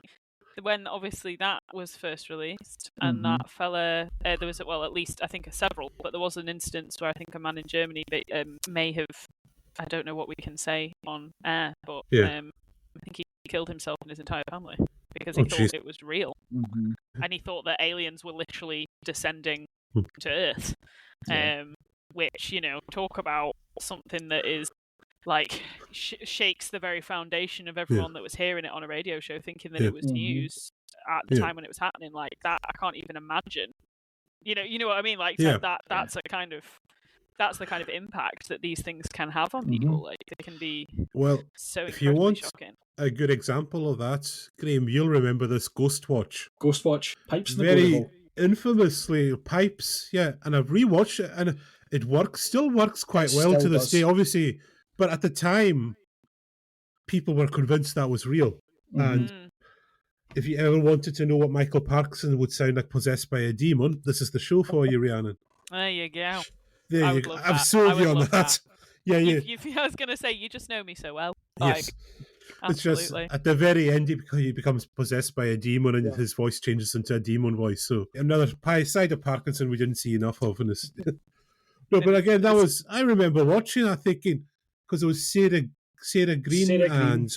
Speaker 2: when obviously that was first released, and that fella, there was at least I think several, but there was an instance where I think a man in Germany may have, I don't know what we can say on air, but I think he killed himself and his entire family because he thought it was real. And he thought that aliens were literally descending to Earth. Which, talk about something that is like shakes the very foundation of everyone that was hearing it on a radio show, thinking that it was news at the time when it was happening. Like that, I can't even imagine. You know what I mean? Like that's the kind of impact that these things can have on people. Like they can be so
Speaker 1: if you want
Speaker 2: shocking.
Speaker 1: A good example of that, Graham, you'll remember this Ghostwatch.
Speaker 3: Pipes.
Speaker 1: Very infamously Pipes, and I've rewatched it and it still works quite well to this day, obviously. But at the time, people were convinced that was real. And if you ever wanted to know what Michael Parkinson would sound like possessed by a demon, this is the show for you, Rhiannon.
Speaker 2: There you go.
Speaker 1: There you go. I've sold you on that. Yeah.
Speaker 2: I was going to say, you just know me so well.
Speaker 1: Yes. It's just at the very end, he becomes possessed by a demon and his voice changes into a demon voice. So another side of Parkinson we didn't see enough of in this. No, but again, I remember watching that thinking, because it was Sarah Green and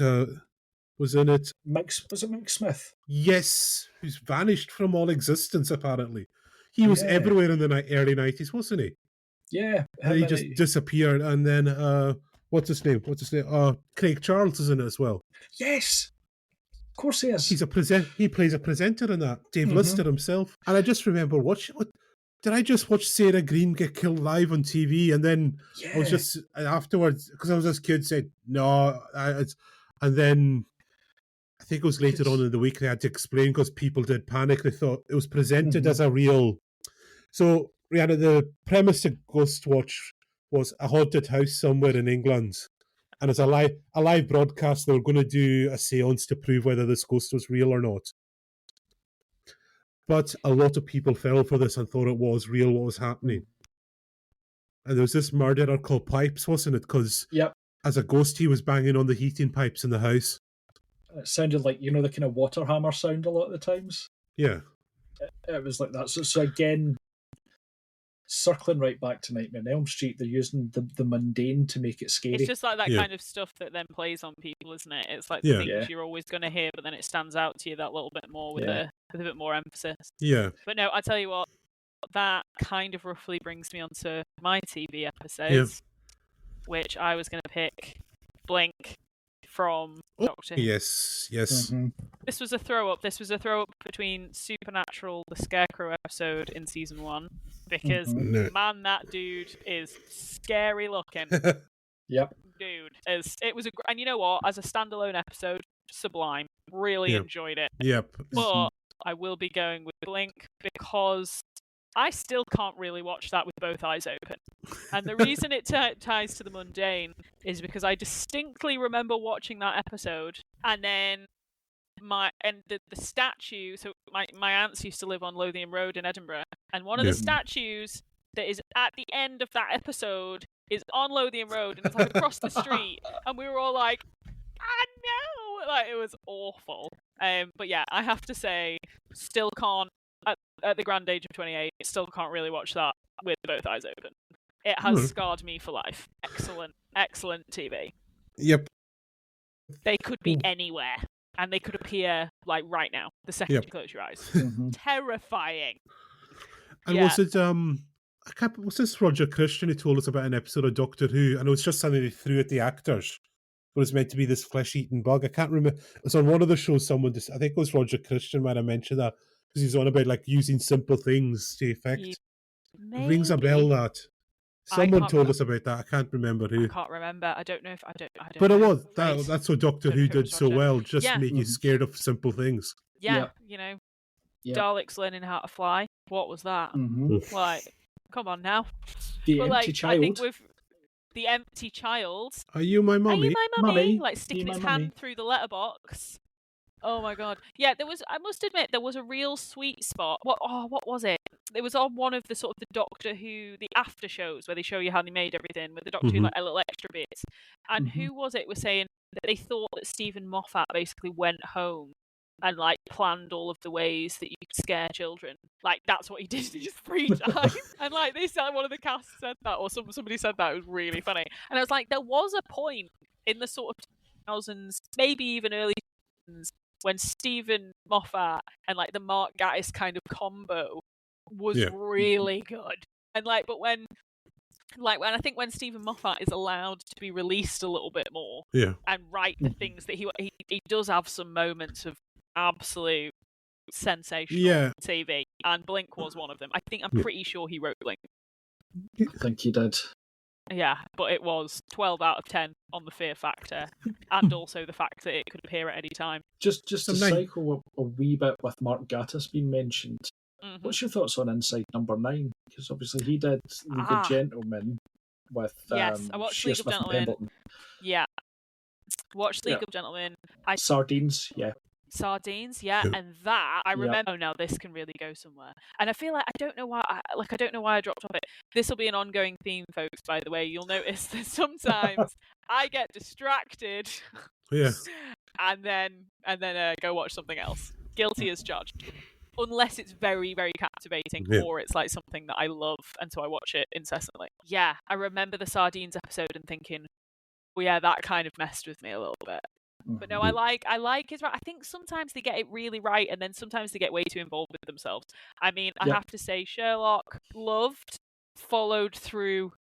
Speaker 1: was in it.
Speaker 3: Was it Mike Smith?
Speaker 1: Yes, who's vanished from all existence, apparently. He was everywhere in the early 90s, wasn't he?
Speaker 3: Yeah.
Speaker 1: And he just disappeared, and then... What's his name? Craig Charles is in it as well.
Speaker 3: Yes, of course he is.
Speaker 1: He plays a presenter in that. Dave Lister himself. And I just remember did I just watch Sarah Green get killed live on TV? And then I was just afterwards, because I was this kid, said no. And then I think it was later on in the week they had to explain because people did panic. They thought it was presented as a real. So Rihanna, the premise of Ghostwatch was a haunted house somewhere in England, and as a live broadcast, they were going to do a seance to prove whether this ghost was real or not. But a lot of people fell for this and thought it was real what was happening. And there was this murderer called Pipes, wasn't it? Because as a ghost, he was banging on the heating pipes in the house.
Speaker 3: It sounded like, the kind of water hammer sound a lot of the times.
Speaker 1: Yeah.
Speaker 3: It was like that. So again, circling right back to Nightmare on Elm Street, they're using the mundane to make it scary.
Speaker 2: It's just like that kind of stuff that then plays on people, isn't it? It's like the things you're always going to hear, but then it stands out to you that little bit more with a bit more emphasis.
Speaker 1: Yeah.
Speaker 2: But no, I tell you what, that kind of roughly brings me onto my TV episodes, which I was going to pick Blink from Doctor Who.
Speaker 1: Yes.
Speaker 2: This was a throw up. This was a throw up between Supernatural, the Scarecrow episode in season 1, because man, that dude is scary looking.
Speaker 3: Yep.
Speaker 2: Dude, it was and you know what? As a standalone episode, sublime. Really enjoyed it.
Speaker 1: Yep.
Speaker 2: But I will be going with Blink because I still can't really watch that with both eyes open. And the reason it ties to the mundane is because I distinctly remember watching that episode, and then the statue. So my aunts used to live on Lothian Road in Edinburgh, and one of the statues that is at the end of that episode is on Lothian Road, and it's like across the street, and we were all like, no, like it was awful. But yeah, I have to say, still can't. At the grand age of 28, still can't really watch that with both eyes open. It has scarred me for life. Excellent TV.
Speaker 1: Yep.
Speaker 2: They could be anywhere, and they could appear like right now, the second you close your eyes. Terrifying.
Speaker 1: And was it was this Roger Christian who told us about an episode of Doctor Who? And it was just something they threw at the actors. but it's meant to be this flesh-eating bug. I can't remember. It's on one of the shows. Someone just, I think it was Roger Christian might have mentioned that because he's on about like using simple things to effect. It rings a bell that someone told us about that. I can't remember who.
Speaker 2: I can't remember. I don't know if I don't.
Speaker 1: But
Speaker 2: know.
Speaker 1: it was that's what Doctor Who did so well. Just make you scared of simple things.
Speaker 2: Yeah, you know, Daleks learning how to fly. What was that? Like, come on now.
Speaker 3: The empty child.
Speaker 2: I think with the empty child.
Speaker 1: Are you my mummy?
Speaker 2: Are you my mummy? Like sticking his hand through the letterbox. Oh my god. Yeah, there was. I must admit, there was a real sweet spot. What was it? It was on one of the sort of the Doctor Who, the after shows where they show you how they made everything with the Doctor Who, like a little extra bits. And who was it was saying that they thought that Stephen Moffat basically went home and like planned all of the ways that you could scare children. Like that's what he did in his free time. And like they said, one of the cast said that, or somebody said that. It was really funny. And I was like, there was a point in the sort of 2000s, maybe even early 2000s, when Stephen Moffat and like the Mark Gatiss kind of combo was really good. And like, but when I think when Stephen Moffat is allowed to be released a little bit more, and write the things that he does have some moments of absolute sensational TV, and Blink was one of them. I'm pretty sure he wrote Blink.
Speaker 3: I think he did.
Speaker 2: Yeah, but it was 12 out of 10 on the fear factor, and also the fact that it could appear at any time.
Speaker 3: Just to cycle a wee bit with Mark Gatiss being mentioned, what's your thoughts on Inside Number 9? Because obviously he did League of Gentlemen with
Speaker 2: I watched League of Gentlemen. Yeah, watched League of Gentlemen.
Speaker 3: Sardines,
Speaker 2: Sardines, and that I remember. Oh, now this can really go somewhere, and I feel like I don't know why I dropped off it. This will be an ongoing theme, folks. By the way, you'll notice that sometimes I get distracted, and then go watch something else. Guilty as charged, unless it's very, very captivating or it's like something that I love, and so I watch it incessantly. Yeah, I remember the Sardines episode and thinking, well, yeah, that kind of messed with me a little bit. But no, I like his right. I think sometimes they get it really right, and then sometimes they get way too involved with themselves. I mean, I have to say, Sherlock loved, followed through,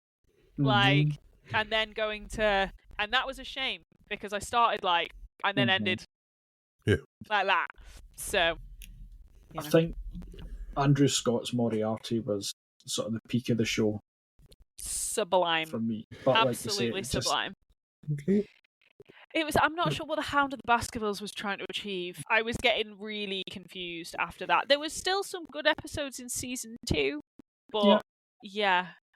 Speaker 2: like, and then going to, and that was a shame because I started like, and then ended like that. So,
Speaker 3: I think Andrew Scott's Moriarty was sort of the peak of the show.
Speaker 2: Sublime
Speaker 3: for me, but
Speaker 2: absolutely sublime. It was. I'm not sure what the Hound of the Baskervilles was trying to achieve. I was getting really confused after that. There was still some good episodes in season 2, but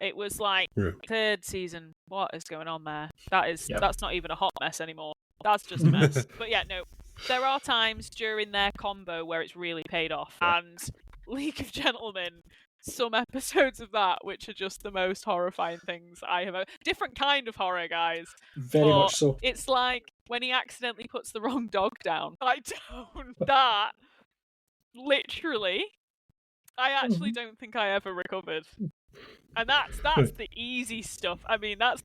Speaker 2: it was like third season. What is going on there? That's not even a hot mess anymore. That's just a mess. But yeah, no. There are times during their combo where it's really paid off, and League of Gentlemen. Some episodes of that which are just the most horrifying things I have ever. Different kind of horror, guys.
Speaker 3: Very much so.
Speaker 2: It's like when he accidentally puts the wrong dog down. That literally, I actually don't think I ever recovered. And that's the easy stuff. I mean, that's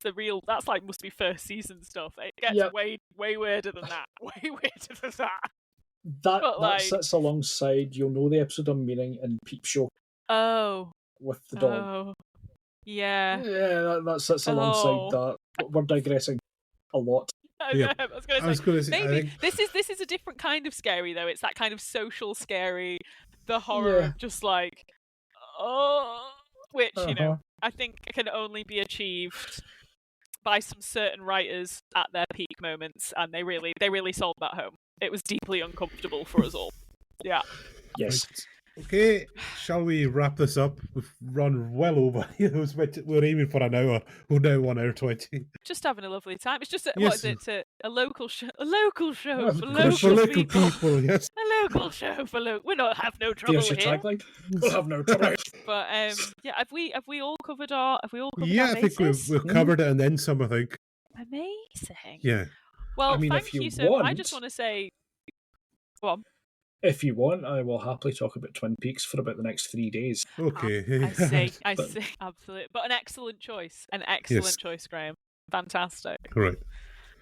Speaker 2: like must be first season stuff. It gets way weirder than that. Way weirder than that.
Speaker 3: That sits alongside, you'll know the episode I'm meaning in Peep Show.
Speaker 2: Oh.
Speaker 3: With the dog.
Speaker 2: Oh. Yeah.
Speaker 3: Yeah, that sits alongside that. We're digressing a lot.
Speaker 2: I was going to say, maybe this is a different kind of scary though. It's that kind of social scary, the horror of just like, which you know I think can only be achieved by some certain writers at their peak moments, and they really sold that home. It was deeply uncomfortable for us all. Yeah.
Speaker 3: Yes.
Speaker 1: Okay, shall we wrap this up? We've run well over. We're aiming for an hour. We're now 1 hour 20.
Speaker 2: Just having a lovely time. It's just what is it? A local show. A local show for
Speaker 1: local people. Yes.
Speaker 2: A local show for local. We don't have no trouble here.
Speaker 3: Tagline. We'll have no trouble.
Speaker 2: But have we all covered our? Have we all covered
Speaker 1: our
Speaker 2: our
Speaker 1: bases? I think we've covered it and then some. I think.
Speaker 2: Amazing.
Speaker 1: Yeah.
Speaker 2: Well, I mean, thank you so much. I just want to say, go on.
Speaker 3: If you want, I will happily talk about Twin Peaks for about the next 3 days.
Speaker 1: Okay.
Speaker 2: I see. Absolutely. But an excellent choice. Choice, Graham. Fantastic.
Speaker 1: Right.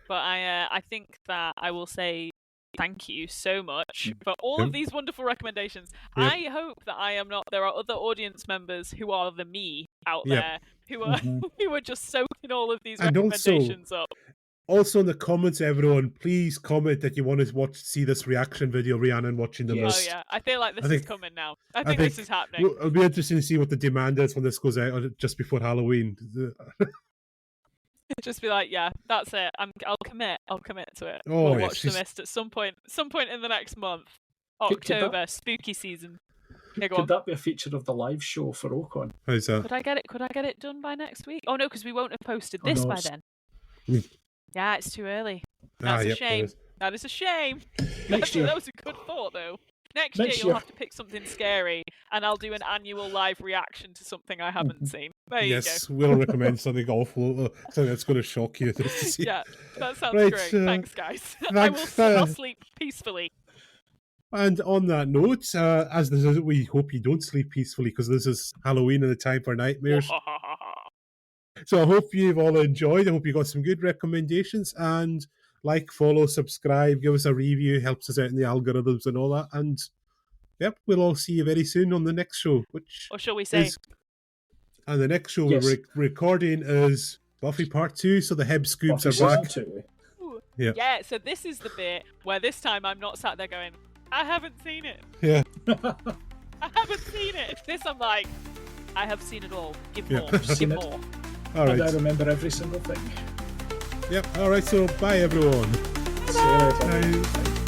Speaker 2: But I think that I will say thank you so much for all of these wonderful recommendations. Yep. I hope that I am not. There are other audience members who are the me out there who are who are just soaking all of these recommendations up.
Speaker 1: Also in the comments, everyone, please comment that you want to see this reaction video, Rhiannon watching The
Speaker 3: Yes.
Speaker 2: Oh
Speaker 1: Mist.
Speaker 2: yeah, I feel like this is coming now. I think this is happening.
Speaker 1: It'll be interesting to see what the demand is when this goes out just before Halloween.
Speaker 2: Just be like, yeah, that's it. I'll commit to it.
Speaker 1: Oh,
Speaker 2: we'll
Speaker 1: yeah,
Speaker 2: watch The Mist at some point in the next month. October, spooky season. Yeah,
Speaker 3: Could that be a feature of the live show for Ocon?
Speaker 1: How's that?
Speaker 2: Could I get it done by next week? Oh no, because we won't have posted this by then. Yeah, it's too early. That's a shame. That is a shame.
Speaker 3: Next year.
Speaker 2: That was a good thought, though. Next year you'll have to pick something scary, and I'll do an annual live reaction to something I haven't seen. There you go.
Speaker 1: Yes, we'll recommend something awful, something that's going to shock you to see.
Speaker 2: Yeah, that sounds
Speaker 1: Right,
Speaker 2: great. Thanks, guys. I'll sleep peacefully.
Speaker 1: And on that note, as this is, we hope you don't sleep peacefully because this is Halloween and the time for nightmares. So I hope you've all enjoyed. I hope you got some good recommendations, and like, follow, subscribe, give us a review, helps us out in the algorithms and all that. And yep, we'll all see you very soon on the next show.
Speaker 2: Or shall we say?
Speaker 1: And the next show we're recording is Buffy Part 2, so the Heb Scoobs are back.
Speaker 2: Yeah, so this is the bit where this time I'm not sat there going, I haven't seen it.
Speaker 1: Yeah.
Speaker 2: I haven't seen it. This I'm like, I have seen it all. Give more. Give more.
Speaker 1: All right.
Speaker 3: And I remember every single thing.
Speaker 1: Yep. All right. So bye, everyone.
Speaker 3: See you later.
Speaker 1: Bye.